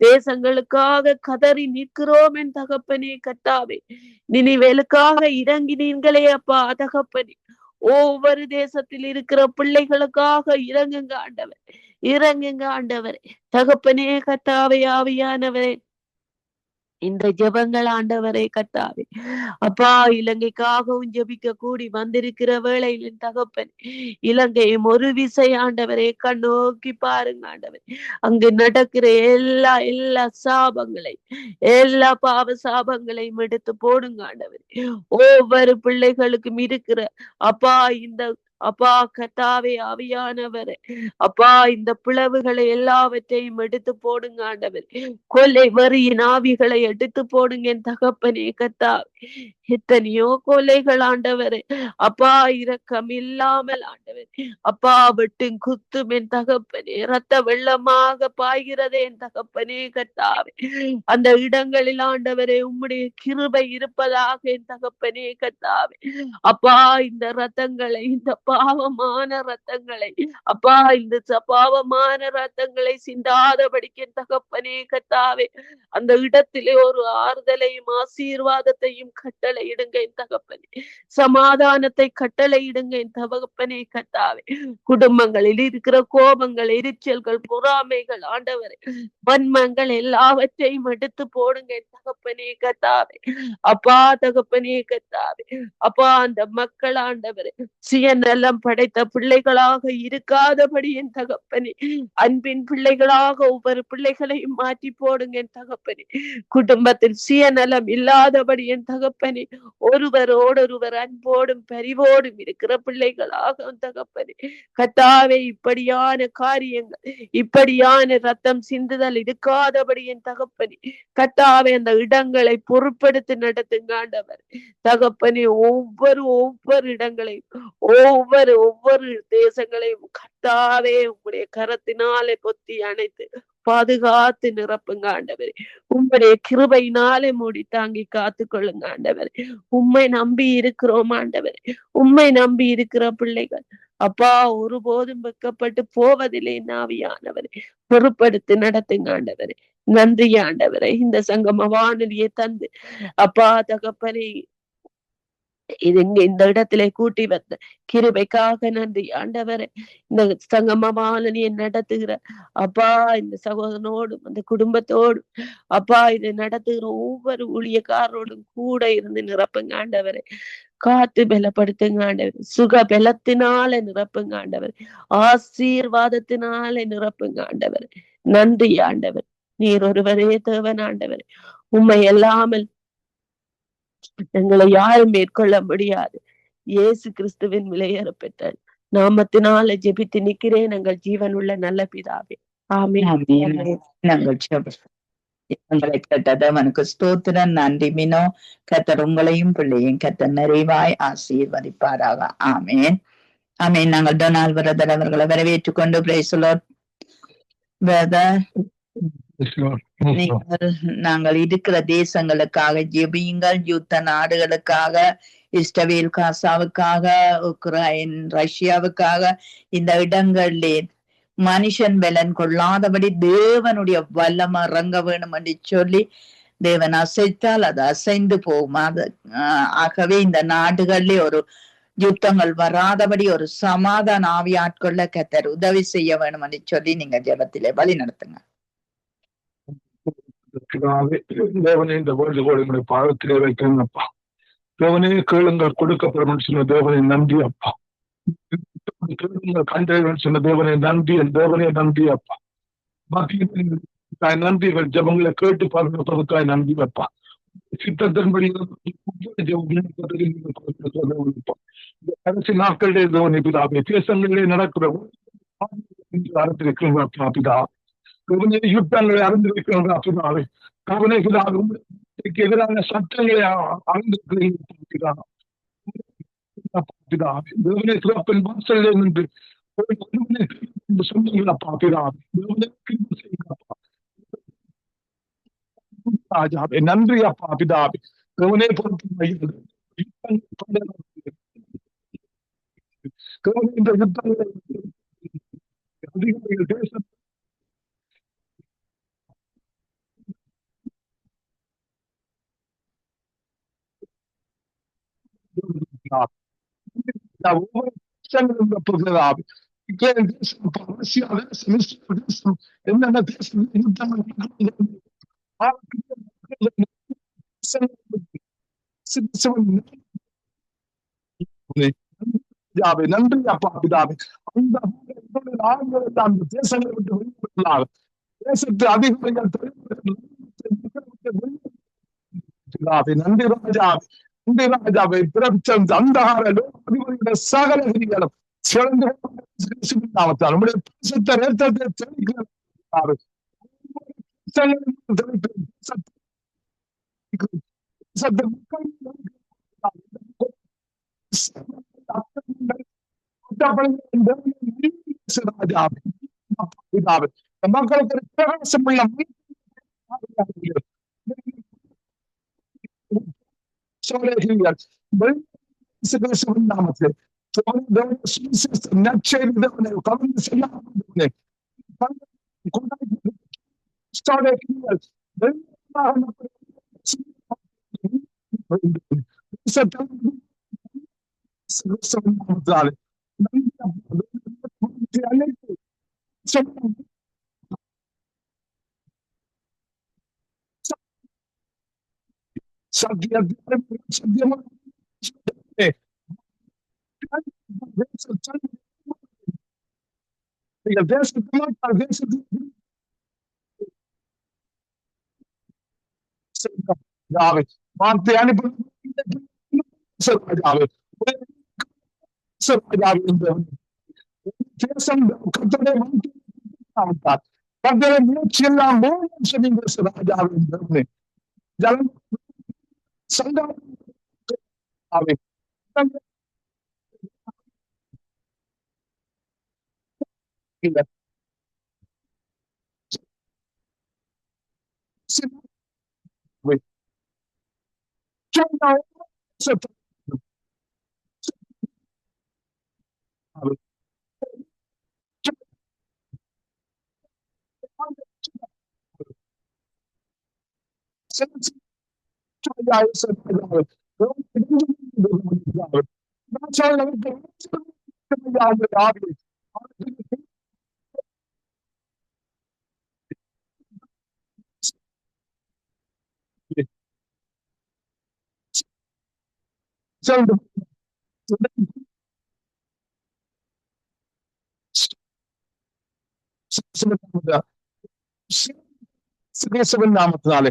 தேசங்களுக்காக கதறி நிற்கிறோம் என் தகப்பனே கர்த்தாவே. நினிவேலுக்காக இறங்கினீர்களே அப்பா தகப்பனே. ஒவ்வொரு தேசத்தில் இருக்கிற பிள்ளைகளுக்காக இறங்குங்க ஆண்டவர், இறங்குங்க ஆண்டவர். தகப்பனே கர்த்தாவே, ஆவியானவரே, இந்த ஜெபங்கள் ஆண்டவரே கர்த்தாவே அப்பா இலங்கைக்காகவும் ஜெபிக்க கூடி வந்திருக்கிற வேளையில் தகப்பன் இலங்கையும் ஒரு விசை ஆண்டவரே கண்ணோக்கி பாருங்க ஆண்டவரே. அங்கு நடக்கிற எல்லா சாபங்களை எல்லா பாவ சாபங்களையும் எடுத்து போடுங்க ஆண்டவரே. ஒவ்வொரு பிள்ளைகளுக்கும் இருக்கிற அப்பா இந்த அப்பா கர்த்தாவே, ஆவியானவரே அப்பா இந்த பிளவுகளை எல்லாவற்றையும் எடுத்து போடுங்க ஆண்டவர். கொலை வரியின் ஆவிகளை எடுத்து போடுங்க என் தகப்பனே கர்த்தாவே. எத்தனையோ கொலைகள் ஆண்டவரே அப்பா, இரக்கம் இல்லாமல் ஆண்டவர் அப்பா வெட்டும் குத்தும் என் தகப்பனே, ரத்த வெள்ளமாக பாய்கிறதே என் தகப்பனே கர்த்தாவே. அந்த இடங்களில் ஆண்டவரே உம்முடைய கிருபை இருப்பதாக என் தகப்பனே கர்த்தாவே. அப்பா இந்த ரத்தங்களை, இந்த பாவமான ரத்தங்களை அப்பா, இந்த பாவமான ரத்தங்களை சிந்தாதபடிக்கு என் தகப்பனே கர்த்தாவே, அந்த இடத்திலே ஒரு ஆறுதலையும் ஆசீர்வாதத்தையும் கட்டளையிடுங்க என் தகப்பனே. சமாதானத்தை கட்டளையிடுங்க என் தகப்பனே கர்த்தாவே. குடும்பங்களில் இருக்கிற கோபங்கள், எரிச்சல்கள், பொறாமைகள் ஆண்டவரே, வன்மங்கள் எல்லாவற்றையும் எடுத்து போடுங்க என் தகப்பனே கர்த்தாவே. அப்பா தகப்பனே கர்த்தாவே, அப்பா அந்த மக்கள் ஆண்டவரே சுயநலம் படைத்த பிள்ளைகளாக இருக்காதபடி என் தகப்பனே, அன்பின் பிள்ளைகளாக ஒவ்வொரு பிள்ளைகளையும் மாற்றி போடுங்க என் தகப்பனே. குடும்பத்தில் சுயநலம் இல்லாதபடி என் தகப்பனே, ஒருவரோடொருவர் அன்போடும் பரிவோடும் இருக்கிற பிள்ளைகளாக தகப்பனே கர்த்தாவே. இப்படியான காரியங்கள், இப்படியான ரத்தம் சிந்துதல் இருக்காதபடி என் தகப்பனே கர்த்தாவே, அந்த இடங்களை பொறுப்படுத்தி நடத்துங்க ஆண்டவர் தகப்பனே. ஒவ்வொரு இடங்களையும் ஒவ்வொரு தேசங்களையும் கர்த்தாவே உம்முடைய கரத்தினாலே பொத்தி அணைத்து பாதுகாத்து நிரப்புங்க ஆண்டவரே. உம்முடைய கிருபையினாலே மூடி தாங்கி காத்து கொள்ளுங்க ஆண்டவரே. உம்மை நம்பி இருக்கிறோம் ஆண்டவரே. உம்மை நம்பி இருக்கிற பிள்ளைகள் அப்பா ஒருபோதும் வெட்கப்பட்டு போவதில்லை. ஆவியானவரே பொறுப்படுத்தி நடத்துங்க ஆண்டவரே. நன்றி ஆண்டவரே, இந்த சங்கம வானொலியை தந்து அப்பா தகப்பனே இந்த இடத்திலே கூட்டி வந்த கிருபைக்காக நன்றி ஆண்டவரே. இந்த சங்கம வானொலியை நடத்துகிற அப்பா இந்த சகோதரனோடும் அந்த குடும்பத்தோடும் அப்பா இதை நடத்துகிற ஒவ்வொரு ஊழியக்காரரோடும் கூட இருந்து நிரப்புங்க ஆண்டவரே. காத்து பலப்படுத்துங்க ஆண்டவர். சுக பலத்தினால நிரப்புங்க ஆண்டவர். ஆசீர்வாதத்தினால நிரப்புங்க ஆண்டவர். நன்றி ஆண்டவர். நீர் ஒருவரே தேவன் ஆண்டவர். உம்மை எல்லாமல் எங்களை யாரும் மேற்கொள்ள முடியாது. இயேசு கிறிஸ்துவின் விலையேறப்பெற்ற நாமத்தினால ஜெபித்து நிக்கிறேன் எங்கள் ஜீவன் உள்ள நல்ல பிதாவே. ஆமென். நாங்கள் ஜெபம் எங்களை கேட்டது அவனுக்கு ஸ்தோத்திரம். நன்றி மினோ. கர்த்தர் உங்களையும் பிள்ளையும் கர்த்தர் நிறைவாய் ஆசீர்வதிப்பாராக. ஆமேன். ஆமேன். நாங்கள் டொனால்ட் பிரதர் அவர்களை வரவேற்றுக் கொண்டு பிரதர் நீங்கள் நாங்கள் இருக்கிற தேசங்களுக்காக ஜெபியுங்கள். யுத்த நாடுகளுக்காக, இஸ்ரவேல் காசாவுக்காக, உக்ரைன் ரஷ்யாவுக்காக, இந்த இடங்களிலே மனுஷன் பலன் கொள்ளாதபடி தேவனுடைய வல்லமை இறங்க வேணும் என்று சொல்லி தேவன் அசைத்தால் அது அசைந்து போகும். ஆகவே இந்த நாடுகளிலே ஒரு யுத்தங்கள் வராதபடி ஒரு சமாதான ஆவியாட்கொள்ள கர்த்தர் உதவி செய்ய வேணும் என்று சொல்லி நீங்க ஜெபத்திலே வழி நடத்துங்க. தேவனே, இந்த வேண்டுகோள் எங்களுடைய பாதத்திலே வைக்கிறேன்ப்பா. தேவனே, கேளுங்கள் கொடுக்கப்படும் சொன்ன தேவனை நன்றி அப்பா. கேளுங்கள் கண்டேன் சொன்ன தேவனை நன்றி. என் தேவனே நன்றி அப்பா. நன்றிகள் ஜபங்களை கேட்டு பார்க்கிறதுக்காய் நன்றி அப்பா. சித்தத்தின்படி கடைசி நாட்களிலே தேவனை பிதாவே தேசங்களிலே நடக்கிற அறிந்திருக்கிறோம் பிதா. யுத்தங்களை அறிந்திருக்கிறோம் பிதாவே. கவனை எதிரான சட்டங்களை அறிந்திருக்கிறீர்கள் பிதாவே. தேவனை சிறப்பின் வாசலிலே நின்று சொன்னீங்களப்பா பிதாவே. ராஜாவே நன்றி அப்பா பிதாவே. தேவனே பொறுப்பு இந்த யுத்தங்களை அதிகாரிகள் தேச என்னென்ன தேசம் நன்றி அப்பா பிதாவே. அந்த தேசங்களை விட்டு வெளிப்படுத்தலாம். தேசத்து அதிகாரிகள் நன்றி ராஜாவே. நன்றி ராஜாவை. பிரபஞ்சம் அந்தகார அதிகாரிகள் சகல விதிகளும் சிறந்த நம்முடைய தேசத்தை நேரத்தை தெளிக்கிறார். மக்களுக்கு பிரகாசம் உள்ள நாமத்தில் கலந்து செய்யாமல் வார்த்தை அனுப்பி தேசம் கர்த்தரை முயற்சி எல்லாம் ராஜாவே ஜலம் சங்காவே நாமத்தினாலே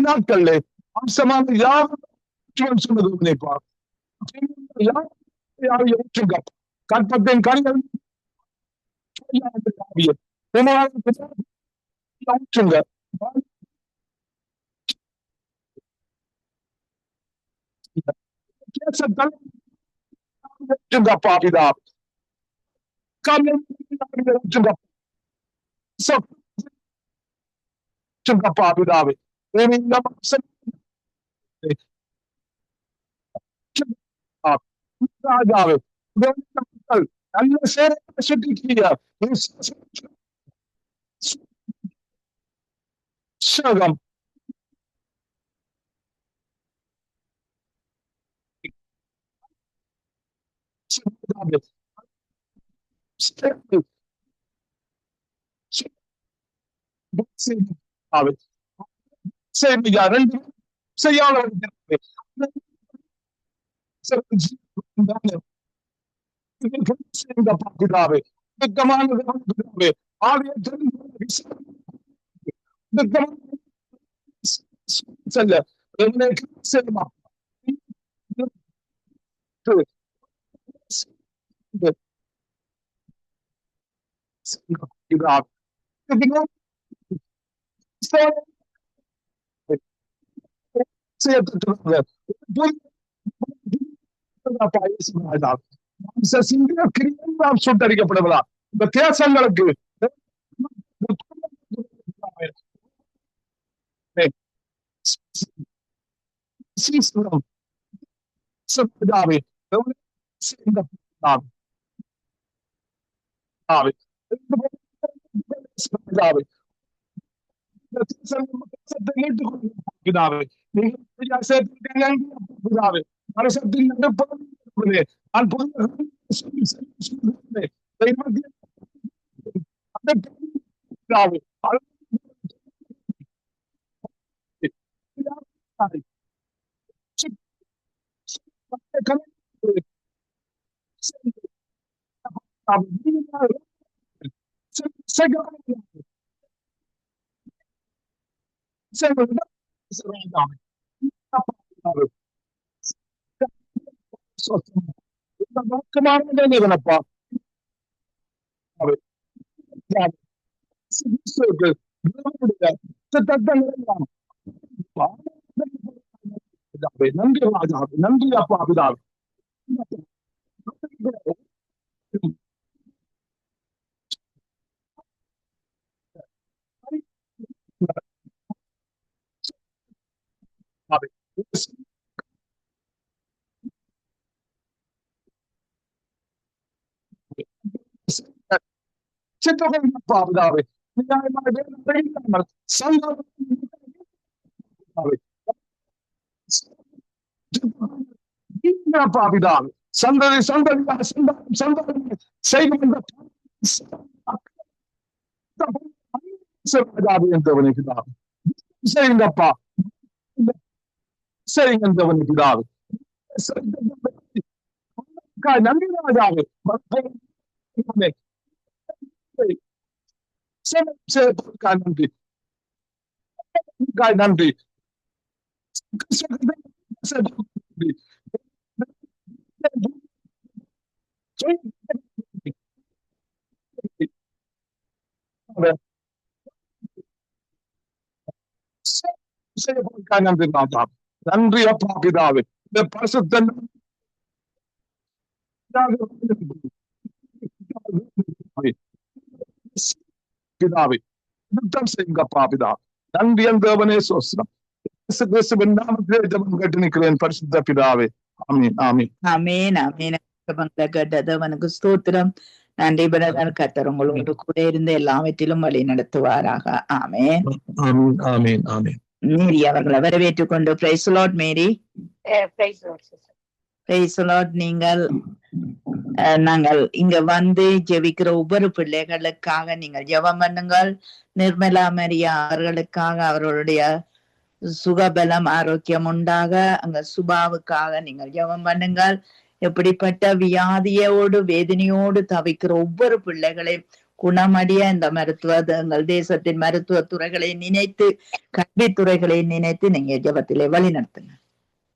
நாட்கள்ல அம்சமான யாரும் சொன்னது கற்பத்தின் கண்கள் பாபிதா பாபிதாவே ராஜாவே நல்ல சேர சகம் ரெண்டு செய்யாத பிதாவே திட்டமானது ஆலய செல்ல சுட்டரிக்கப்படவில்லை இந்த தேசங்களுக்கு நன்றி ராஜா, நன்றி அப்பா பிதாவே. பாதுகாவே பாபிதாவே சந்ததி சந்ததி சந்ததி செய்கின்ற செய்யுங்கப்பா, செய்யுங்கவனி பிதாவே. நன்றி ராஜாவே, நன்றி நன்றி நன்றி ராஜா, நன்றி அப்பா பிதாவே. இந்த பரிசுத்த பிதாவே யுத்தம் செய்யுங்கப்பா பிதா. நன்றி தேவனே சோஸ்திரம். கேட்டு நிற்கிறேன் பரிசுத்த பிதாவே. ஆமீன் ஆமீன் ஆமீன் ஆமீன். கேட்டதவனுக்கு ஸ்தோத்திரம். நன்றி பிரதர். கர்த்தர் உங்களோடு கூட இருந்து எல்லாவற்றிலும் வழி நடத்துவாராக. ஆமீன் ஆமீன் ஆமீன் ஆமீன். மேரி அவர்களை வரவேற்றுக் கொண்டு praise the lord Mary. Praise the Lord. நாங்கள் இங்க வந்து ஜெபிக்கிற ஒவ்வொரு பிள்ளைகளுக்காக நீங்கள் ஜெபம் பண்ணுங்கள். நிர்மலா மரியா அவர்களுக்காக, அவர்களுடைய சுகபலம் ஆரோக்கியம் உண்டாக, அங்க சுபாவுக்காக நீங்கள் ஜெபம் பண்ணுங்கள். எப்படிப்பட்ட வியாதியோடு வேதனையோடு தவிக்கிற ஒவ்வொரு பிள்ளைகளையும் குணமடைய இந்த எங்கள் தேசத்தின் மருத்துவ துறைகளை நினைத்து, கல்வித்துறைகளை நினைத்து நீங்க ஜெபத்திலே வழி நடத்துங்க.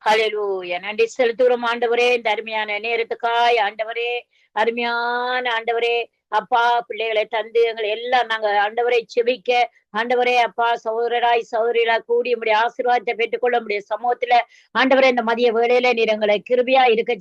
ஹல்லேலூயா. நன்றி செலுத்துகிறோம் ஆண்டவரே, இந்த அருமையான நேரத்துக்காய் ஆண்டவரே, அருமையான ஆண்டவரே அப்பா, பிள்ளைகளை தந்து எங்களை எல்லாம் நாங்க ஆண்டவரை செபிக்க, ஆண்டவரே அப்பா, சகோதரராய் சகோதரிகளாய் கூடி உடைய ஆசீர்வாதத்தை பெற்றுக்கொள்ள முடிய சமூகத்துல ஆண்டவரே இந்த மதிய வேளையில நீர் எங்களை கிருபையா இருக்க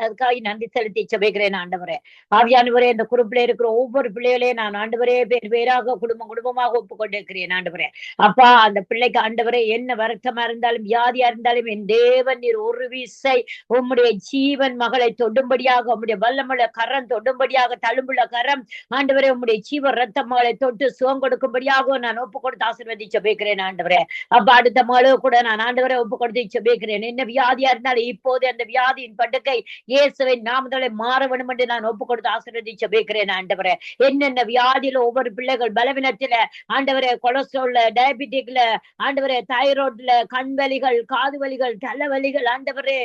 அதுக்காக நன்றி செலுத்தி செபிக்கிறேன் ஆண்டவரே. ஆவியானவரே, இந்த குரூப்ல இருக்கிற ஒவ்வொரு பிள்ளைகளையும் நான் ஆண்டவரே பேர் பேராக குடும்பமாக ஒப்புக்கொண்டிருக்கிறேன் ஆண்டவரே. அப்பா, அந்த பிள்ளைக்கு ஆண்டவரே என்ன வருத்தமா இருந்தாலும் வியாதியா இருந்தாலும் என் தேவன் நீர் ஒரு விசை உம்முடைய ஜீவன் மகளை தொடும்படியாக, உம்முடைய வல்லமுள்ள கரம் தொடும்படியாக, தழும்புள்ள கரம் ஆண்டவரே உம்முடைய ஜீவ ரத்த மகளை தொட்டு சுகம் கொடுக்கும்படியாக நான் ஒப்பு கொடுத்து ஆசீர்வதிச்சு பேக்கிறேன் ஆண்டவரே. அப்ப அடுத்த மகளு கூட நான் ஆண்டவரை ஒப்பு கொடுத்து பேக்கிறேன். என்ன வியாதியா இருந்தாலும் இப்போது அந்த வியாதியின் படுக்கை இயேசுவின் நாமத்திலே மாற வேண்டும் என்று நான் ஒப்பு கொடுத்து ஆசீர்வதிச்சு பேக்கிறேன் ஆண்டவரே. என்னென்ன வியாதியில ஒவ்வொரு பிள்ளைகள் பலவீனத்தில ஆண்டவரே, கொலஸ்ட்ரால்ல, டயபெட்டிக்ல ஆண்டவரே, தைராய்டுல, கண் வலிகள், காது வலிகள், தலைவலிகள் ஆண்டவரே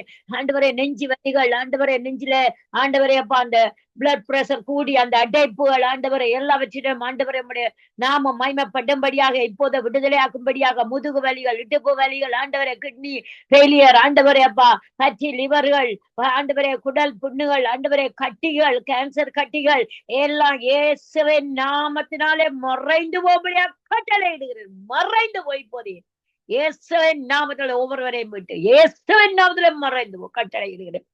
நெஞ்சு வலிகள் ஆண்டவரே, நெஞ்சில ஆண்டவரே அப்பா அந்த பிளட் பிரஷர் கூடி அந்த அடைப்புகள் ஆண்டவரை எல்லாவற்றிலும் ஆண்டவரை நாம மகிமைப்படும்படியாக இப்போது விடுதலையாக்கும்படியாக முதுகு வலிகள், இடுப்பு வலிகள் ஆண்டவரை, கிட்னி ஃபெயிலியர் ஆண்டவரே அப்பா, கட்சி லிவர்கள் ஆண்டவரே, குடல் புண்ணுகள் ஆண்டவரே, கட்டிகள், கேன்சர் கட்டிகள் எல்லாம் இயேசுவின் நாமத்தினாலே மறைந்து போகும்படியாக கட்டளையிடுகிறேன். மறைந்து போய் போதே இயேசுவின் நாமத்தில ஒவ்வொருவரையும் விட்டு இயேசுவின் நாமத்தில மறைந்து கட்டளையிடுகிறேன்.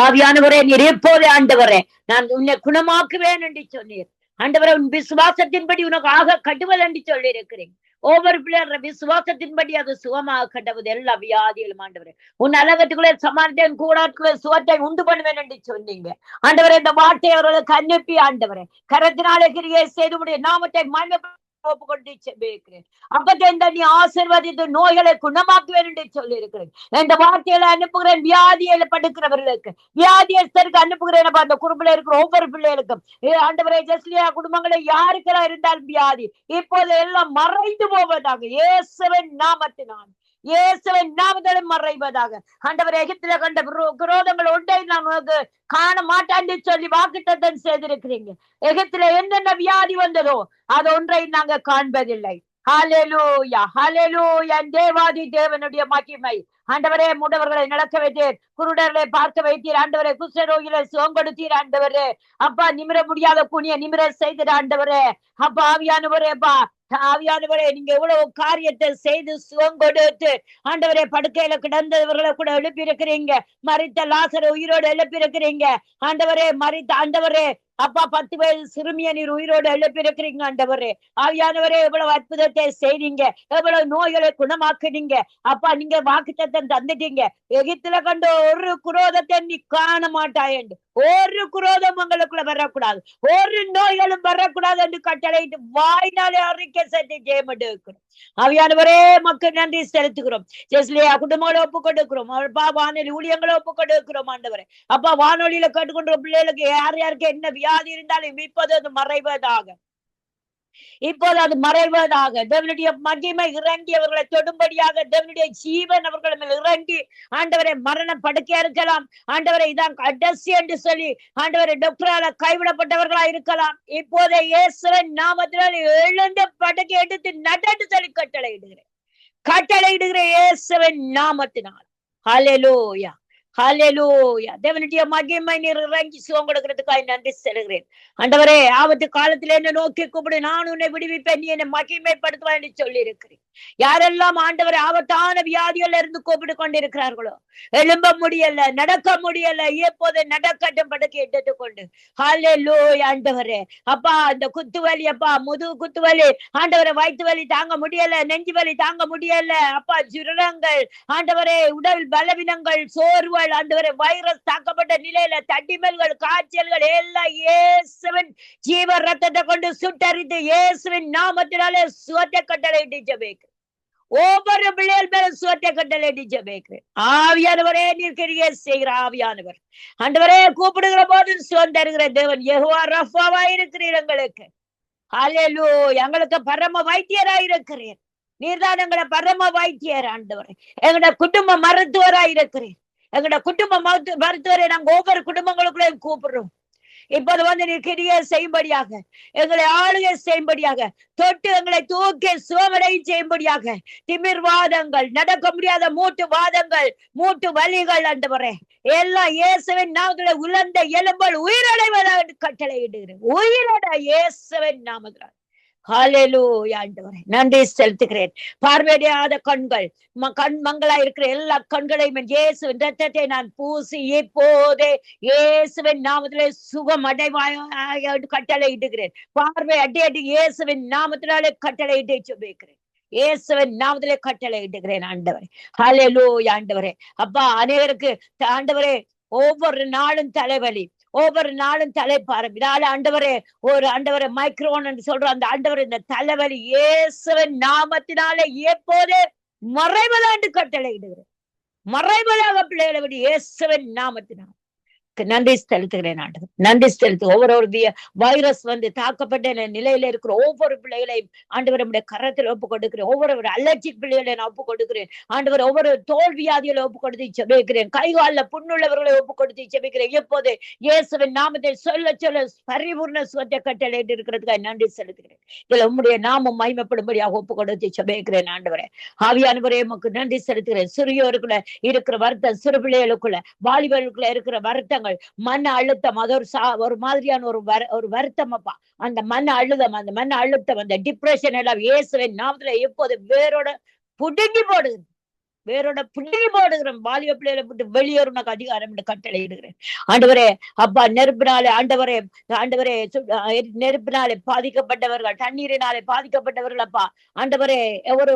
ஆவியானவரே, நீர் எப்போதே ஆண்டவரே நான் உன்னை குணமாக்குவேன் என்று சொன்னீர் ஆண்டவரே. உன் விசுவாசத்தின்படி உனக்கு ஆக கட்டுவது என்று சொல்லி இருக்கிறேன். ஒவ்வொரு பிள்ளைற விசுவாசத்தின்படி அது சுகமாக கட்டுவது எல்லா வியாதிகளும் ஆண்டவரே. உன் அலகத்துக்குள்ளே சமாளித்தேன், கூடாட்டுக்குள்ளே சுகத்தை உண்டு பண்ணுவேன் என்று சொன்னீங்க ஆண்டவரே. இந்த வார்த்தை அவர்களுக்கு அனுப்பி ஆண்டவரே கரத்தினாலே கிரியை செய்து உடைய நாமத்தை மகிமைப்படுத்த ஒப்பு கொண்டு செபிக்கிறேன். அப்ப நீ ஆசீர்வதித்து நோய்களை குணமாக்குவேன் என்று சொல்லி இருக்கிறேன். இந்த வார்த்தைகளை அனுப்புகிறேன் வியாதியில படுக்கிறவர்களுக்கு, வியாதியஸ்தருக்கு அனுப்புகிறேன். அந்த குடும்பத்துல இருக்கிற ஒவ்வொரு பிள்ளைகளுக்கும் ஆண்டவரே, ஜெஸ்லியா குடும்பங்களை யாருக்கெல்லாம் இருந்தாலும் வியாதி இப்போது எல்லாம் மறைந்து போவதாக இயேசுவின் நாமத்தினால், இயேசுவின் நாமத்திலும் மறைவதாக ஆண்டவரே. எகிப்தில கண்ட குரோதங்கள் ஒன்றை நான் உனக்கு காண மாட்டான்னு சொல்லி வாக்குத்தத்தம் செய்திருக்கிறீங்க. எகிப்தில என்னென்ன வியாதி வந்ததோ அது ஒன்றை நாங்க காண்பதில்லை. ஹல்லேலூயா, ஹல்லேலூயா. தேவாதி தேவனுடைய மகிமை ஆண்டவரே. முடவர்களை நடக்க வைத்தீர், குருடர்களை பார்க்க வைத்தீர் ஆண்டவரே, குஷ்டரோகிகளை சுகம் கொடுத்தீர் ஆண்டவரே. அப்பா, நிமிர முடியாத குனிய நிமிர செய்திட ஆண்டவரே. அப்பா, ஆவியானவரே அப்பா, ஆவியானவரே நீங்க எவ்வளவு காரியத்தை செய்து சுகம் கொடுத்து ஆண்டவரே படுக்கையில கிடந்தவர்களை கூட எழுப்பி இருக்கிறீங்க. மரித்த லாசரை உயிரோடு எழுப்பி இருக்கிறீங்க ஆண்டவரே. மரித்த ஆண்டவரே அப்பா 10 வயது சிறுமிய நீர் உயிரோடு எழுப்பி இருக்கிறீங்க ஆண்டவரே. ஆவியானவரே எவ்வளவு அற்புதத்தை செய்றீங்க, எவ்வளவு நோய்களை குணமாக்குனீங்க அப்பா. நீங்க வாக்குத்தத்தம் தந்துட்டீங்க. எகிப்தில கண்ட ஒரு குரோதத்தை நீ காண மாட்டாய் என்று, ஒரு குரோதம் உங்களுக்குள்ள வரக்கூடாது, ஒரு நோய்களும் வரக்கூடாது என்று கட்டளையிட்டு வாய்னாலே அறிக்கை செய்து ஜெயமட்டு இருக்கிறோம். ஆவியானவரே மக்கள் நன்றி செலுத்துகிறோம். ஜெஸ்லியா குடும்பங்களை ஒப்பு கொடுக்கிறோம். அப்பா, வானொலி ஊழியங்களை ஒப்பு கொடுக்கிறோம் ஆண்டவரே. அப்பா, வானொலியில கேட்டுக்கொண்ட பிள்ளைகளுக்கு யார் யாருக்கு என்ன வியாதி இருந்தாலும் இப்போது அது மறைவதாக, இப்போது அது மறைவதாக. தேவனுடைய மகிமை இறங்கி அவர்களை தொடும்படியாக, தேவனுடைய ஜீவன் அவர்கள் மேல் இறங்கி ஆண்டவரை மரணம் படுக்கையா இருக்கலாம் ஆண்டவரை, இதான் கடைசி என்று சொல்லி ஆண்டவரை டாக்டரால கைவிடப்பட்டவர்களா இருக்கலாம். இப்போதே இயேசுவின் நாமத்தினால் எழுந்த படுக்கை எடுத்து நடந்து சொல்லி கட்டளையிடுகிறேன் இயேசுவின் நாமத்தினால். ஹல்லேலூயா, ஹல்லேலூயா. தேவனுடைய மகிமை நீர் இறங்கி சுகம் கொடுக்கிறதுக்காக நன்றி செலுகிறேன் ஆண்டவரே. ஆபத்து காலத்துல என்ன நோக்கி கூப்பிடு, நான் உன்னை விடுவிப்பேன், நீ என்னை மகிமைப்படுத்துவாய் என்று சொல்லி இருக்கிறேன். யாரெல்லாம் ஆண்டவரை ஆபத்தான வியாதிகள் இருந்து கூப்பிட்டு கொண்டிருக்கிறார்களோ, எழும்ப முடியல, நடக்க முடியல, எப்போது நடக்கட்டும் படுக்கை எடுத்துக்கொண்டு. ஹல்லேலூயா ஆண்டவரே. அப்பா, அந்த குத்துவலி அப்பா, முதுகு குத்துவலி ஆண்டவரை, வயிற்று வலி தாங்க முடியல, நெஞ்சு வலி தாங்க முடியல அப்பா, ஜுரங்கள் ஆண்டவரே, உடல் பலவீனங்கள், சோர்வு ஆண்டவரே, வைரஸ் தாக்கப்பட்ட நிலையில தட்டிமல்கள், காய்ச்சல்கள் எல்லாம் இயேசுவின் ஜீவ ரத்தத்தை கொண்டு சுட்டரித்து இயேசுவின் நாமத்தினாலே சுகத்தை கட்டளையிட்டு ஜெபிக்கிறேன். ஒவ்வொரு பிள்ளைகள் மேல சுவத்தை கட்டளை ஜெபிக்கிறேன். ஆவியானவரே நீர் கிரியை செய்கிற ஆவியானவர், ஆண்டவரே கூப்பிடுகிற போது சுகம் தருகிற தேவன், யெகோவா ரஃபாவா இருக்கிறீர் எங்களுக்கு. ஹல்லேலூயா. எங்களுக்கு பரம வைத்தியராய் இருக்கிறீர். நீர்தான் எங்களோட பரம வைத்தியர் ஆண்டவரே. எங்களோட குடும்ப மருத்துவராய் இருக்கிறீர். எங்களோட குடும்ப மருத்துவரை நாங்க ஒவ்வொரு குடும்பங்களுக்குள்ளேயும் கூப்பிடுறோம். இப்போது வந்து நீ கிரியை செய்யும்படியாக, எங்களை ஆளுகை செய்யும்படியாக, தொட்டு எங்களை தூக்கி சுவமடை செய்யும்படியாக, திமிர்வாதங்கள், நடக்க முடியாத மூட்டு வாதங்கள், மூட்டு வலிகள் ஆண்டவரே எல்லாம் இயேசுவின் நாமத்திலே உலர்ந்த எலும்புகள் உயிரடைவதாக கட்டளையிடுகிறேன். உயிரட இயேசுவின் நாமத்தினால். ஹல்லேலூயா ஆண்டவரே நன்றி செலுத்துகிறேன். பார்வையடையாத கண்கள், கண் மங்களா இருக்கிற எல்லா கண்களையும் இயேசுவின் ரத்தத்தை நான் பூசி இப்போதே இயேசுவின் நாமத்திலே சுகம் அடைவாய் கட்டளை இடுகிறேன். பார்வை அடி இயேசுவின் நாமத்தினாலே கட்டளை இட்டு சொல்லிக்கிறேன். இயேசுவின் நாமத்திலே கட்டளை இடுகிறேன் ஆண்டவரே. ஹல்லேலூயா ஆண்டவரே. அப்பா அநேகருக்கு ஆண்டவரே ஒவ்வொரு நாளும் தலைவலி, ஒவ்வொரு நாளும் தலைப்பாரம், இதால ஆண்டவரே ஒரு ஆண்டவரை மைக்ரோன் என்று சொல்ற அந்த ஆண்டவர் இந்த தலைவலி இயேசுவின் நாமத்தினாலே எப்போதே மறைவதாண்டு கட்டளை இடுகிறேன். மறைவதாக பிள்ளைகளை விட இயேசுவின் நாமத்தினால் நன்றி செலுத்துகிறேன் ஆண்டவர். நன்றி செலுத்து. ஒவ்வொரு வைரஸ் வந்து தாக்கப்பட்ட நிலையில இருக்கிற ஒவ்வொரு பிள்ளைகளையும் ஆண்டவர் நம்முடைய கரத்தில் ஒப்பு கொடுக்கிறேன். ஒவ்வொரு அலர்ஜிக் பிள்ளைகளை நான் ஒப்பு கொடுக்கிறேன் ஆண்டவர். ஒவ்வொரு தோல்வியாதிகளை ஒப்பு கொடுத்து செபிக்கிறேன். கைகால புண்ணுள்ளவர்களை ஒப்பு கொடுத்து செபிக்கிறேன். எப்போது இயேசுவின் நாமத்தை சொல்ல சொல்ல பரிபூர்ண சுகத்தை கட்டளையிட்டு இருக்கிறதுக்காக நன்றி செலுத்துகிறேன். இதுல உம்முடைய நாமம் மகிமைப்படும்படியாக ஒப்பு கொடுத்து செபிக்கிறேன் ஆண்டவரே. ஆவியானவரே உமக்கு நன்றி செலுத்துகிறேன். சிறியோருக்குள்ள இருக்கிற வருத்தம், சிறு பிள்ளைகளுக்குள்ள வாலிபர்களுக்குள்ள இருக்கிற வருத்தங்கள், மன அழுத்தம், அது ஒரு மாதிரியான ஒரு வருத்தம் அப்பா. அந்த மன அழுத்தம், அந்த டிப்ரெஷன் எல்லாம் இயேசுவின் நாமத்துல எப்போது வேரோட புடுங்கி போடுது, வேரோட புள்ளி போடுகிறேன். வாலிப பிள்ளைகளை விட்டு வெளியேறும் அதிகாரம் என்று கட்டளை இடுகிறேன் ஆண்டவரே. அப்பா நெருப்பினாலே ஆண்டவரே நெருப்பினாலே பாதிக்கப்பட்டவர்கள், தண்ணீரினாலே பாதிக்கப்பட்டவர்கள் அப்பா ஆண்டவரே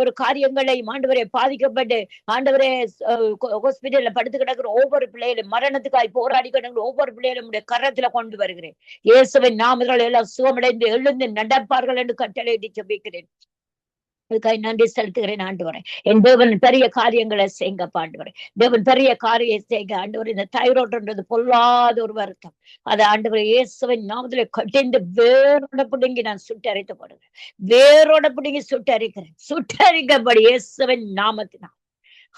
ஒரு காரியங்களையும் ஆண்டவரே பாதிக்கப்பட்டு ஆண்டவரே ஹாஸ்பிட்டல்ல படுத்து கிடக்கிற ஒவ்வொரு பிள்ளைகளும், மரணத்துக்காய் போராடி கிடக்கிற ஒவ்வொரு பிள்ளைகளும் கரத்துல கொண்டு வருகிறேன். இயேசுவின் நாமங்கள் எல்லாம் சுகமடைந்து எழுந்து நடப்பார்கள் என்று கட்டளை இட்டு ஜெபிக்கிறேன். அதுக்காக நன்றி செலுத்துகிறேன் ஆண்டவரே. என் தேவன் பெரிய காரியங்களை செய்யுங்க ஆண்டவரே. தேவன் பெரிய காரியம் செய்யுங்க ஆண்டவரே. இந்த தைராய்டுன்றது பொல்லாத ஒரு வருத்தம், அதை ஆண்டவரை இயேசுவின் நாமத்திலே கட்டிந்து வேரோட பிடுங்கி நான் சுட்டரித்து போடுகிறேன். வேரோட பிடுங்கி சுட்டரிக்கப்படி இயேசுவின் நாமத்தினால்.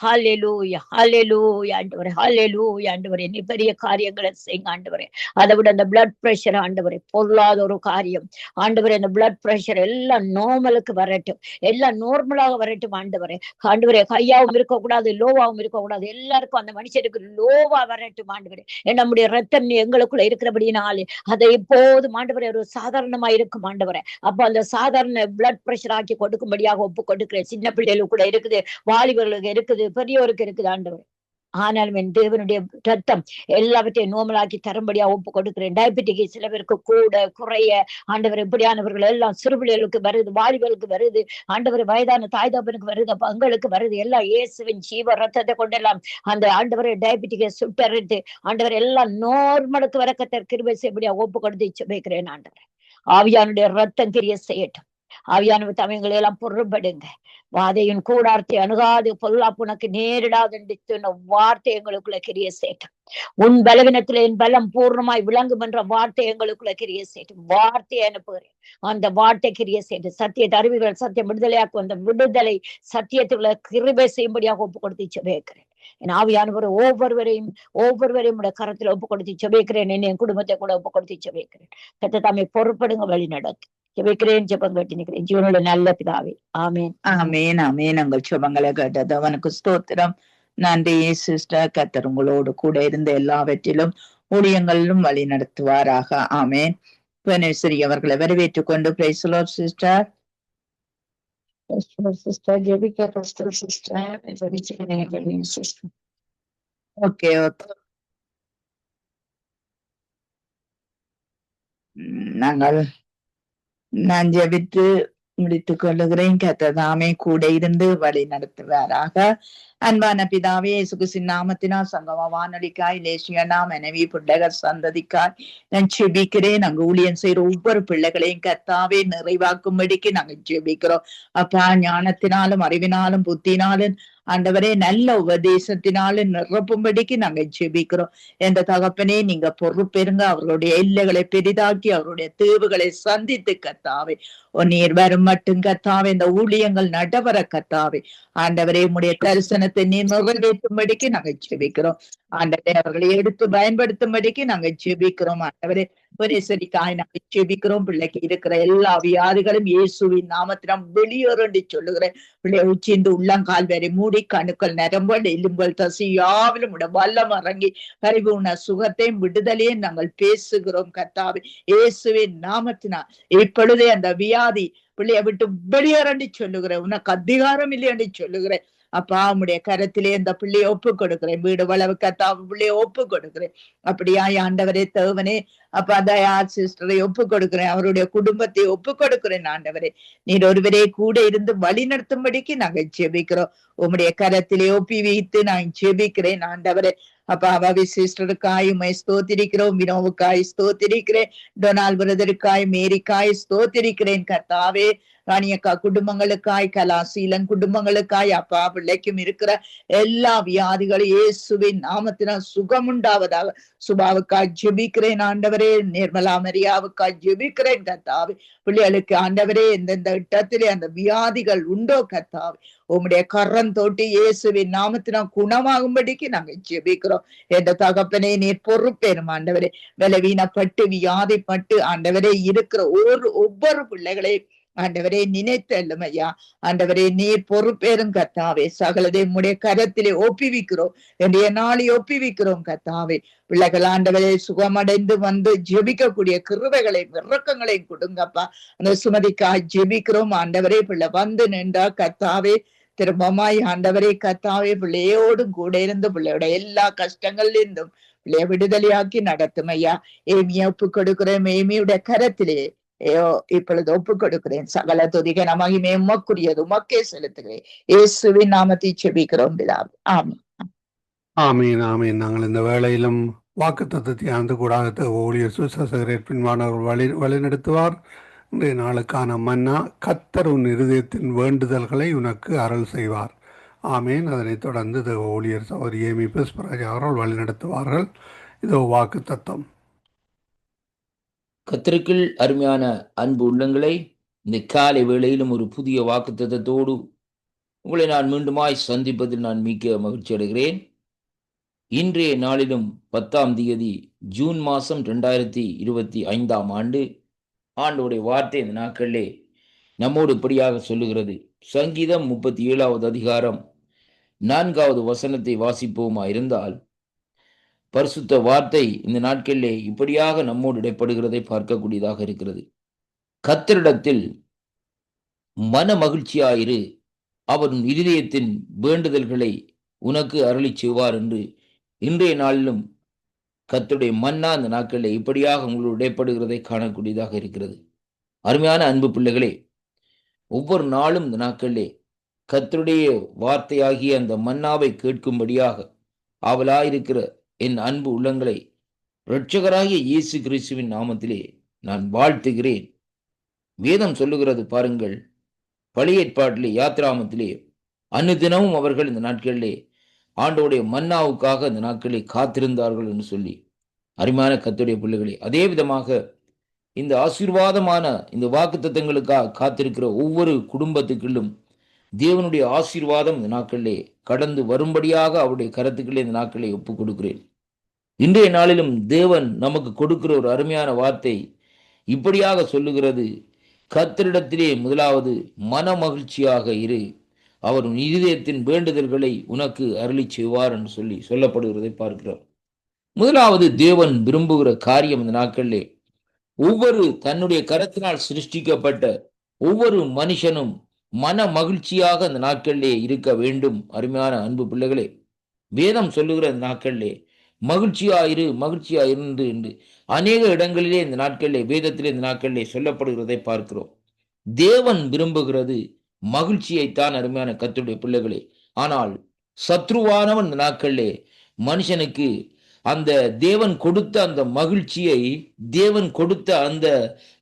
ஹல்லேலூயா ஹல்லேலூயா ஆண்டவரே. ஹல்லேலூயா ஆண்டவரே. நீ பெரிய காரியங்களை செய்யுங்க ஆண்டவரே. அதை விட அந்த பிளட் பிரஷர் ஆண்டவரே பொல்லாத ஒரு காரியம் ஆண்டவரே. அந்த பிளட் பிரஷர் எல்லாம் நார்மலுக்கு வரட்டும், எல்லாம் நார்மலாக வரட்டும் ஆண்டவரே. ஆண்டவரே கையாவும் இருக்கக்கூடாது, லோவாவும் இருக்கக்கூடாது. எல்லாருக்கும் அந்த மனுஷருக்கு லோவா வரட்டும் ஆண்டவரே. நம்முடைய ரத்தம் எங்களுக்குள்ள இருக்கிறபடினாலே அதை இப்போது ஆண்டவரே ஒரு சாதாரணமா இருக்கும் ஆண்டவரே. அப்ப அந்த சாதாரண பிளட் பிரஷர் ஆக்கி கொடுக்கும்படியாக ஒப்பு கொடுக்கிறேன். சின்ன பிள்ளைகளுக்கு கூட இருக்குது, வாலிபர்களுக்கு இருக்குது, பெரியவருக்கு இருக்குது ஆண்டவர். ஆனாலும் என் தேவனுடைய ரத்தம் எல்லாவற்றையும் நோமலாக்கி தரும்படியா ஒப்பு கொடுக்கிறேன். டயபெட்டிக் சில பேருக்கு கூட குறைய ஆண்டவர் எப்படியானவர்கள் எல்லாம் சிறு பிள்ளைகளுக்கு வருது, வாலிபர்களுக்கு வருது ஆண்டவர், வயதான தாய் தகப்பனுக்கு வருது, பங்களுக்கு வருது. எல்லாம் இயேசுவின் ஜீவ ரத்தத்தை கொண்டெல்லாம் அந்த ஆண்டவரை டயபெட்டிக்கை சுட்டறிட்டு ஆண்டவர் எல்லாம் நார்மலுக்கு வரக்கத்தர் கிருபை செய்யபடியா ஒப்பு கொடுத்து ஜெபிக்கிறேன் ஆண்டவர். ஆவியானுடைய ரத்தம் கிரியை செய்யட்டும். ஆவியானவர் தமையங்களை எல்லாம் பொருள்படுங்க. வாதையின் கூடார்த்தை அணுகாது, பொல்லாப்பு உனக்கு நேரிடாது என்று சொன்ன வார்த்தை எங்களுக்குள்ள கிரிய செய்யட்டும். உன் பலவீனத்துல என் பலம் பூர்ணமாய் விளங்கும் என்ற வார்த்தை எங்களுக்குள்ள கிரிய செய்யட்டும். வார்த்தையை அனுப்புகிறேன். அந்த வார்த்தை கிரிய செய்யட்டும். சத்திய அறிவுகள் சத்தியம் விடுதலையாக்கும். அந்த விடுதலை சத்தியத்துக்குள்ள கிருபை செய்யும்படியாக ஒப்பு கொடுத்து செபிக்கிறேன். என் ஆவியானவர் ஒவ்வொருவரையும் உடைய கரத்துல ஒப்பு கொடுத்து செபிக்கிறேன். என் குடும்பத்தை கூட ஒப்பு கொடுத்து செபிக்கிறேன். கர்த்தர் தாமே பொறுப்படுங்க, வழி நடத்து ஜெபிக்கிறேன். ஜெபம் கேட்டு நிற்கிறேன் ஜீவனோட நல்ல பிதாவே. ஆமேன் ஆமேன் ஆமேன். உங்கள் சுபங்களை கேட்டது அவனுக்கு ஸ்தோத்திரம். நன்றி சிஸ்டர். கர்த்தர் உங்களோடு கூட இருந்த எல்லாவற்றிலும் ஊழியங்களிலும் வழி நடத்துவாராக. ஆமேன். புவனேஸ்வரி அவர்களை வரவேற்றுக் கொண்டு praise the Lord sister. Okay okay. நான் ஜெபித்து முடித்துக் கொள்ளுகிறேன். கர்த்தர் தாமே கூட இருந்து வழி நடத்துவாராக. அன்பான பிதாவே, இயேசு கிறிஸ்துவின் நாமத்தினால் சங்கம வானொலிக்காய், லேசியனா மனைவி பிள்ளைகள் சந்ததிக்காய் நான் ஜெபிக்கிறேன். நாங்க ஊழியம் செய்யற ஒவ்வொரு பிள்ளைகளையும் கர்த்தாவே நிறைவாக்கும்படிக்கு நாங்க ஜெபிக்கிறோம். அப்பா, ஞானத்தினாலும் அறிவினாலும் புத்தினாலும் ஆண்டவரே நல்ல உபதேசத்தினாலும் நிரப்பும்படிக்கு நாங்க ஜெபிக்கிறோம். எந்த தகப்பனே, நீங்க பொறுப்பெருங்க, அவர்களுடைய எல்லைகளை பெரிதாக்கி அவருடைய தேவைகளை சந்தித்து கர்த்தாவே நீர் வரும் மட்டும் கர்த்தாவே இந்த ஊழியங்கள் நடவர கர்த்தாவே ஆண்டவரே உம்முடைய தரிசனத்தை நீர் நிறைவேற்றும்படிக்கு நாங்க ஜெபிக்கிறோம். ஆண்டவரே அவர்களை எடுத்து பயன்படுத்தும்படிக்கு நாங்க ஜெபிக்கிறோம். ஆண்டவரே சரிக்காய் நாங்க ஜெபிக்கிறோம். பிள்ளைக்கு இருக்கிற எல்லா வியாதிகளும் இயேசுவின் நாமத்தினம் வெளியேறி சொல்லுகிறேன். பிள்ளை உச்சிந்து உள்ளங்கால் வரை மூடி கணுக்கள் நரம்புகள் எலும்புகள் தசி யாவிலும் வல்லம் இறங்கி பரிபூர்ண சுகத்தையும் விடுதலையும் நாங்கள் பேசுகிறோம் கர்த்தாவே இயேசுவின் நாமத்தினால். இப்பொழுதே அந்த வியாதி பிள்ளைய விட்டு வெளியேறி சொல்லுகிறேன். உனக்கு அதிகாரம் இல்லையென்று சொல்லுகிறேன். அப்பா, உம்முடைய கரத்திலே இந்த பிள்ளையை ஒப்பு கொடுக்கிறேன். வீடு வளவு கத்தா பிள்ளைய ஒப்பு கொடுக்கிறேன். அப்படியா ஆண்டவரே தேவனே, அப்பா தயா சிஸ்டரை ஒப்பு கொடுக்கிறேன். அவருடைய குடும்பத்தை ஒப்பு கொடுக்கிறேன். ஆண்டவரே நீர் ஒருவரே கூட இருந்து வழி நடத்தும்படிக்கு நாங்க ஜெபிக்கிறோம். உம்முடைய கரத்திலே ஒப்பி வைத்து நான் ஜெபிக்கிறேன். ஆண்டவரே அப்பா, அவாவி சிஸ்டருக்காய் உண்மை ஸ்தோத்திரிக்கிறோம். வினோவுக்காய் ஸ்தோத்திரிக்கிறேன். டொனால்ட் பிரதருக்காய், மேரிக்காய் ஸ்தோத்திரிக்கிறேன். கர்த்தாவே ராணியக்கா குடும்பங்களுக்காய், கலாசீலன் குடும்பங்களுக்காய், அப்பா பிள்ளைக்கும் இருக்கிற எல்லா வியாதிகளும் இயேசுவின் நாமத்தினால் சுகம் உண்டாவதாக. சுபாவுக்காய் ஜெபிக்கிறேன். ஆண்டவரே நிர்மலா மரியாவுக்காய் ஜெபிக்கிறேன். கர்த்தாவே பிள்ளைகளுக்கு ஆண்டவரே எந்தெந்த இடத்திலே அந்த வியாதிகள் உண்டோ கர்த்தாவே உம்முடைய கரம் தொட்டி இயேசுவின் நாமத்தினால் குணமாகும்படிக்கு நாங்க ஜெபிக்கிறோம். என்ற தகப்பனே நீர் பொறுப்பேறும். ஆண்டவரே பலவீனப்பட்டு வியாதிப்பட்டு ஆண்டவரே இருக்கிற ஒவ்வொரு பிள்ளைகளையும் ஆண்டவரே நினைத்தல்லும் ஐயா. ஆண்டவரே நீர் பொறுப்பேறும் கர்த்தாவே. சகலதை உம்முடைய கரத்திலே ஒப்பிவிக்கிறோம். என்னுடைய நாளை ஒப்பிவிக்கிறோம் கர்த்தாவே. பிள்ளைகள் ஆண்டவரே சுகமடைந்து வந்து ஜெபிக்கக்கூடிய கிருபைகளையும் இரக்கங்களையும் கொடுங்கப்பா. அந்த சுமதிக்காய் ஜெபிக்கிறோம். ஆண்டவரே பிள்ளை வந்து நின்றா கர்த்தாவே திரும்பமாய் ஆண்டவரே கர்த்தாவே பிள்ளையோடும் கூட இருந்து பிள்ளையோட எல்லா கஷ்டங்கள்ல இருந்தும் பிள்ளைய விடுதலையாக்கி நடத்தும் ஐயா. ஏமியை ஒப்பு கொடுக்கிறோம். ஏமியுடைய கரத்திலே இப்பொழுது ஒப்பு கொடுக்கிறேன். சகல துதிக மகிமை உமக்குரியது, உமக்கே செலுத்துகிறேன். இயேசுவின் நாமத்தை ஜெபிக்கிறோம் பிதாவே. ஆமென். ஆமீன், ஆமீன். நாங்கள் இந்த வேளையிலும் வாக்குத்தத்தத்தை ஆழ்ந்து கூடாக ஊழியர் சுசேகரர் பின்வானவர் வழிநடத்துவார். இன்றைய நாளுக்கான மன்னா, கர்த்தர் உன் இருதயத்தின் வேண்டுதல்களை உனக்கு அருள் செய்வார். ஆமீன். அதனைத் தொடர்ந்து ஊழியர் சகோதரி ஏமி புஷ்பராஜ் அவர்கள் வழிநடத்துவார்கள். இதோ வாக்கு தத்தம். கர்த்தருக்குள் அருமையான அன்பு உள்ளங்களை, இந்த காலை வேளையிலும் ஒரு புதிய வாக்குத்தத்தத்தோடு உங்களை நான் மீண்டுமாய் சந்திப்பதில் நான் மிக்க மகிழ்ச்சி அடைகிறேன். இன்றைய நாளிலும் 10ஆம் தேதி ஜூன் மாதம் 2025ஆம் ஆண்டு ஆண்டோடைய வார்த்தை இந்த நாட்களிலே நம்மோடு இப்படியாக சொல்லுகிறது. சங்கீதம் 37வது அதிகாரம் 4வது வசனத்தை வாசிப்போமா இருந்தால், பரிசுத்த வார்த்தை இந்த நாட்களிலே இப்படியாக நம்மோடு இடைப்படுகிறதை பார்க்கக்கூடியதாக இருக்கிறது. கர்த்தரிடத்தில் மன மகிழ்ச்சியாயிரு, அவர் இருதயத்தின் வேண்டுதல்களை உனக்கு அருளி செய்வார் என்று இன்றைய நாளிலும் கர்த்தருடைய மன்னா இந்த நாட்களிலே இப்படியாக உங்களோடு இடைப்படுகிறதை காணக்கூடியதாக இருக்கிறது. அருமையான அன்பு பிள்ளைகளே, ஒவ்வொரு நாளும் இந்த நாட்களிலே கர்த்தருடைய வார்த்தையாகிய அந்த மன்னாவை கேட்கும்படியாக ஆவலாயிருக்கிற என் அன்பு உள்ளங்களை இரட்சகராகிய இயேசு கிறிஸ்துவின் நாமத்திலே நான் வாழ்த்துகிறேன். வேதம் சொல்லுகிறது பாருங்கள், பழைய ஏற்பாட்டிலே யாத்ராமத்திலே அனுதினமும் அவர்கள் இந்த நாட்களிலே ஆண்டோடைய மன்னாவுக்காக இந்த நாட்களிலே காத்திருந்தார்கள் என்று சொல்லி. அருமையான கர்த்தருடைய பிள்ளைகளே, அதே விதமாக இந்த ஆசீர்வாதமான இந்த வாக்குத்தத்தங்களுக்காக காத்திருக்கிற ஒவ்வொரு குடும்பத்துக்குள்ளும் தேவனுடைய ஆசீர்வாதம் இந்த நாட்களிலே கடந்து வரும்படியாக அவருடைய கரத்துக்களே இந்த நாட்களை ஒப்புக் கொடுக்கிறேன். இன்றைய நாளிலும் தேவன் நமக்கு கொடுக்கிற ஒரு அருமையான வார்த்தை இப்படியாக சொல்லுகிறது. கர்த்தரிடத்திலே முதலாவது மன மகிழ்ச்சியாக இரு, அவர் இருதயத்தின் வேண்டுதல்களை உனக்கு அருளி செய்வார் என்று சொல்லி சொல்லப்படுகிறதை பார்க்கிறோம். முதலாவது தேவன் விரும்புகிற காரியம் இந்த நாட்களிலே ஒவ்வொரு தன்னுடைய கரத்தினால் சிருஷ்டிக்கப்பட்ட ஒவ்வொரு மனுஷனும் மன மகிழ்ச்சியாக அந்த நாட்களிலே இருக்க வேண்டும். அருமையான அன்பு பிள்ளைகளே, வேதம் சொல்லுகிற இந்த நாட்களிலே மகிழ்ச்சியாயிரு மகிழ்ச்சியாயிருந்து என்று அநேக இடங்களிலே இந்த நாட்களிலே வேதத்திலே இந்த நாட்களிலே சொல்லப்படுகிறதை பார்க்கிறோம். தேவன் விரும்புகிறது மகிழ்ச்சியைத்தான், அருமையான கர்த்தருடைய பிள்ளைகளே. ஆனால் சத்ருவானவன் இந்த நாட்களிலே மனுஷனுக்கு அந்த தேவன் கொடுத்த அந்த மகிழ்ச்சியை, தேவன் கொடுத்த அந்த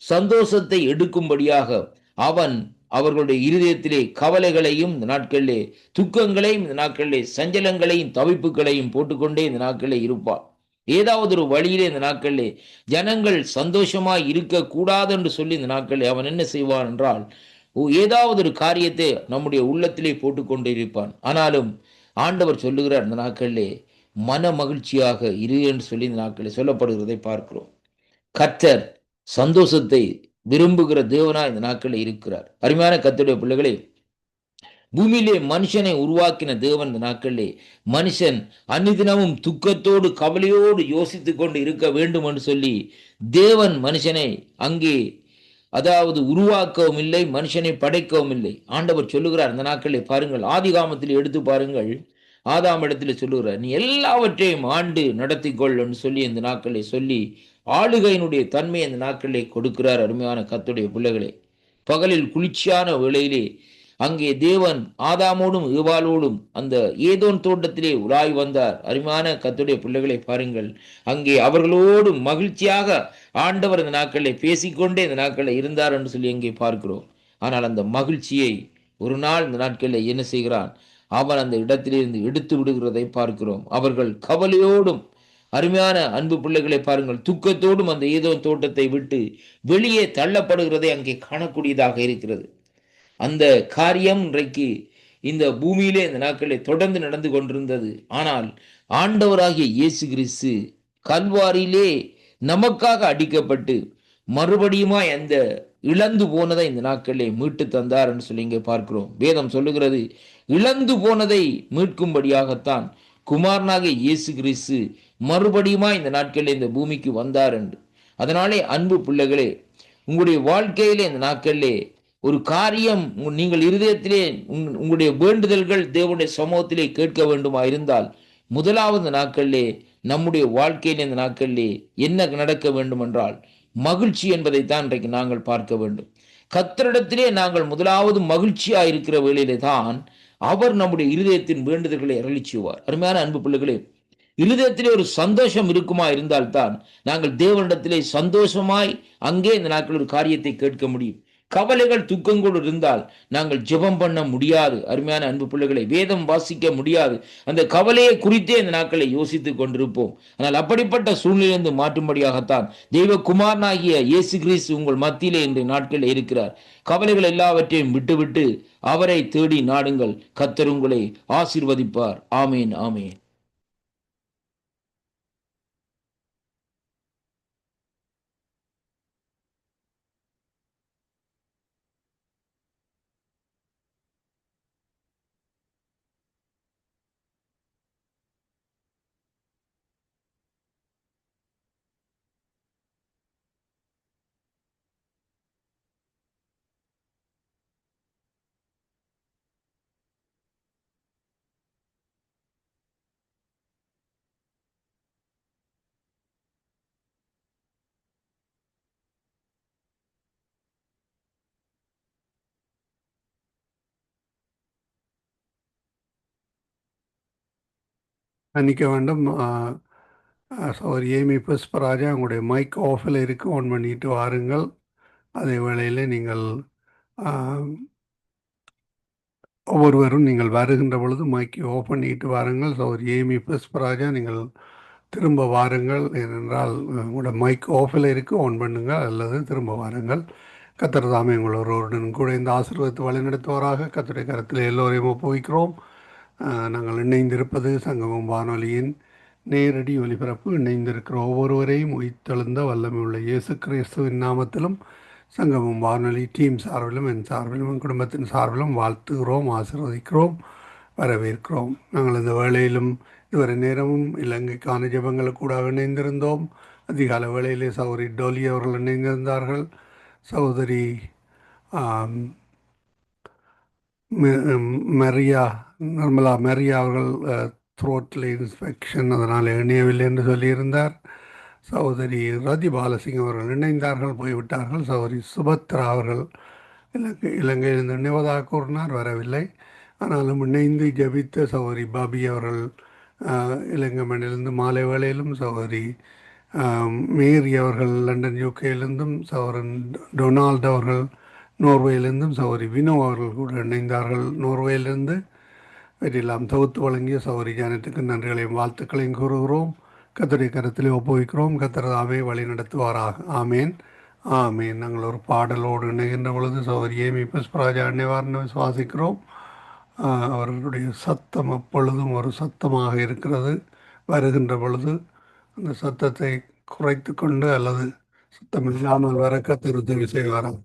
சந்தோஷத்தை எடுக்கும்படியாக அவன் அவர்களுடைய இருதயத்திலே கவலைகளையும் இந்த நாட்களிலே, துக்கங்களையும் இந்த நாட்களிலே, சஞ்சலங்களையும் தவிப்புகளையும் போட்டுக்கொண்டே இந்த நாட்களிலே இருப்பான். ஏதாவது ஒரு வழியிலே இந்த நாட்களிலே ஜனங்கள் சந்தோஷமாய் இருக்க கூடாது என்று சொல்லி இந்த நாட்களிலே அவன் என்ன செய்வான் என்றால், ஏதாவது ஒரு காரியத்தை நம்முடைய உள்ளத்திலே போட்டுக்கொண்டு இருப்பான். ஆனாலும் ஆண்டவர் சொல்லுகிறார், இந்த நாட்களிலே மன மகிழ்ச்சியாக இரு என்று சொல்லி இந்த நாட்களில் சொல்லப்படுகிறதை பார்க்கிறோம். கர்த்தர் சந்தோஷத்தை விரும்புகிற தேவனா இந்த நாட்களில் இருக்கிறார். அருமையான கர்த்தருடைய பிள்ளைகளே, பூமியிலே மனுஷனை உருவாக்கின தேவன் இந்த நாட்களிலே மனுஷன் அன்னிதினமும் துக்கத்தோடு கவலையோடு யோசித்துக் கொண்டு இருக்க வேண்டும் என்று சொல்லி தேவன் மனுஷனை அங்கே அதாவது உருவாக்கவும் இல்லை, மனுஷனை படைக்கவும் இல்லை. ஆண்டவர் சொல்லுகிறார் இந்த நாட்களிலே பாருங்கள், ஆதிகாமத்தில் எடுத்து பாருங்கள், ஆதாம் இடத்துல சொல்லுகிறார், நீ எல்லாவற்றையும் ஆண்டு நடத்திக்கொள் என்று சொல்லி இந்த நாட்களை சொல்லி ஆளுகையினுடைய தன்மை இந்த நாட்களிலே கொடுக்கிறார். அருமையான கர்த்தருடைய பிள்ளைகளே, பகலில் குளிர்ச்சியான வேளையிலே அங்கே தேவன் ஆதாமோடும் ஏவாளோடும் அந்த ஏதோன் தோட்டத்திலே உலாய் வந்தார். அருமையான கர்த்தருடைய பிள்ளைகளை பாருங்கள், அங்கே அவர்களோடு மகிழ்ச்சியாக ஆண்டவர் இந்த நாட்களிலே பேசிக்கொண்டே இந்த நாட்களில் இருந்தார் என்று சொல்லி அங்கே பார்க்கிறோம். ஆனால் அந்த மகிழ்ச்சியை ஒரு நாள் இந்த நாட்களில் என்ன செய்கிறான், அவன் அந்த இடத்திலிருந்து எடுத்து விடுகிறதை பார்க்கிறோம். அவர்கள் கவலையோடும், அருமையான அன்பு பிள்ளைகளை பாருங்கள், துக்கத்தோடும் அந்த ஏதோன் தோட்டத்தை விட்டு வெளியே தள்ளப்படுகிறதை அங்கே காணக்கூடியதாக இருக்கிறது. அந்த காரியம் இன்றைக்கு இந்த பூமியிலே இந்த நாட்களில் தொடர்ந்து நடந்து கொண்டிருந்தது. ஆனால் ஆண்டவராகிய இயேசு கிறிஸ்து கல்வாரியிலே நமக்காக அடிக்கப்பட்டு மறுபடியுமாய் அந்த இழந்து போனதை இந்த நாட்களிலே மீட்டு தந்தார் என்று சொல்லி இங்கே பார்க்கிறோம். வேதம் சொல்லுகிறது, இழந்து போனதை மீட்கும்படியாகத்தான் குமாரனாகிய இயேசு கிறிஸ்து மறுபடியுமா இந்த நாட்களில் இந்த பூமிக்கு வந்தார் என்று. அதனாலே அன்பு பிள்ளைகளே, உங்களுடைய வாழ்க்கையிலே இந்த நாட்களிலே ஒரு காரியம் நீங்கள் இருதயத்திலே உங்களுடைய வேண்டுதல்கள் தேவனுடைய சமூகத்திலே கேட்க வேண்டுமா இருந்தால், முதலாவது நாட்களிலே நம்முடைய வாழ்க்கையிலே இந்த நாட்களிலே என்ன நடக்க வேண்டும் என்றால் மகிழ்ச்சி என்பதைத்தான் இன்றைக்கு நாங்கள் பார்க்க வேண்டும். கர்த்தரிடத்திலே நாங்கள் முதலாவது மகிழ்ச்சியா இருக்கிற வேளையிலே தான் அவர் நம்முடைய இருதயத்தின் வேண்டுதல்களை அருளிச்சுவார். அருமையான அன்பு பிள்ளைகளே, இருதயத்திலே ஒரு சந்தோஷம் இருக்குமா இருந்தால்தான் நாங்கள் தேவனிடத்திலே சந்தோஷமாய் அங்கே இந்த நாட்கள் ஒரு காரியத்தை கேட்க முடியும். கவலைகள் துக்கங்களோடு இருந்தால் நாங்கள் ஜெபம் பண்ண முடியாது. அருமையான அன்பு பிள்ளைகளை, வேதம் வாசிக்க முடியாது. அந்த கவலையை குறித்தே இந்த நாட்களை யோசித்துக் கொண்டிருப்போம். ஆனால் அப்படிப்பட்ட சூழ்நிலையிலிருந்து மாற்றும்படியாகத்தான் தெய்வகுமாரனாகிய இயேசு கிறிஸ்து உங்கள் மத்தியிலே இன்றைய நாட்களில் இருக்கிறார். கவலைகள் எல்லாவற்றையும் விட்டுவிட்டு அவரை தேடி நாடுங்கள். கர்த்தர் உங்களை ஆசீர்வதிப்பார். ஆமேன், ஆமேன். மன்னிக்க வேண்டும். சௌரி ஏமி புஷ்பராஜா, உங்களுடைய மைக் ஆஃபில் இருக்கு, ஆன் பண்ணிட்டு வாருங்கள். அதே வேளையில் நீங்கள் ஒவ்வொருவரும் நீங்கள் வருகின்ற பொழுது மைக்கை ஆஃப் பண்ணிட்டு வாருங்கள். சௌரி ஏமி புஷ்பராஜா, நீங்கள் திரும்ப வாருங்கள். ஏனென்றால் உங்களோட மைக் ஆஃபில் இருக்கு, ஆன் பண்ணுங்கள் அல்லது திரும்ப வாருங்கள். கர்த்தர் தாமே உங்களோருடன் கூட இந்த ஆசீர்வாதத்தை வழிநடத்துவாராக. கர்த்தருடைய கரத்தில் எல்லோரையும் ஒப்புவிக்கிறோம். நாங்கள் இணைந்திருப்பது சங்கமம் வானொலியின் நேரடி ஒலிபரப்பு. இணைந்திருக்கிற ஒவ்வொருவரையும் உயிர்த்தெழுந்த வல்லமை உள்ள இயேசு கிறிஸ்துவின் நாமத்திலும் சங்கமம் வானொலி டீம் சார்பிலும் என் சார்பிலும் என் குடும்பத்தின் சார்பிலும் வாழ்த்துகிறோம், ஆசீர்வதிக்கிறோம், வரவேற்கிறோம். நாங்கள் இந்த வேளையிலும் இதுவரை நேரமும் இலங்கைக்கான ஜெபங்களுக்கு கூட இணைந்திருந்தோம். அதிகால வேளையிலே சகோதரி டோலி அவர்கள் இணைந்திருந்தார்கள். சகோதரி மரியா நிர்மலா மரியா அவர்கள் த்ரோட்டில் இன்ஸ்பெக்ஷன், அதனால் இணையவில்லை என்று சொல்லியிருந்தார். சகோதரி ரதி பாலசிங் அவர்கள் இணைந்தார்கள், போய்விட்டார்கள். சகோதரி சுபத்ரா அவர்கள் இலங்கையிலிருந்து இணைவதாக கூறினார், வரவில்லை. ஆனாலும் இணைந்து ஜபித்த சகோதரி பாபி அவர்கள் இலங்கை மண்ணிலிருந்து மாலை வேளையிலும், சகோதரி மேரி அவர்கள் லண்டன் யூகேயிலிருந்தும், சகோதரன் டொனால்டு அவர்கள் நோர்வேயிலிருந்தும், சகோதரி வினோ அவர்கள் கூட இணைந்தார்கள் நோர்வேயிலிருந்து. இவற்றெல்லாம் தொகுத்து வழங்கிய சகோதரி ஜானத்துக்கு நன்றிகளையும் வாழ்த்துக்களையும் கூறுகிறோம். கர்த்தருடைய கரத்திலே ஒப்புவிக்கிறோம். கர்த்தர் தாமே வழி நடத்துவாராக. ஆமேன், ஆமேன். நாங்கள் ஒரு பாடலோடு இணைகின்ற பொழுது சகோதரி ஏமி புஷ்பராஜா அன்னைவார்னு விசுவாசிக்கிறோம். அவர்களுடைய சத்தம் எப்பொழுதும் ஒரு சத்தமாக இருக்கிறது. வருகின்ற பொழுது அந்த சத்தத்தை குறைத்து கொண்டு அல்லது சத்தம் இல்லாமல் வர கர்த்தர் உதவி செய்வாராம்.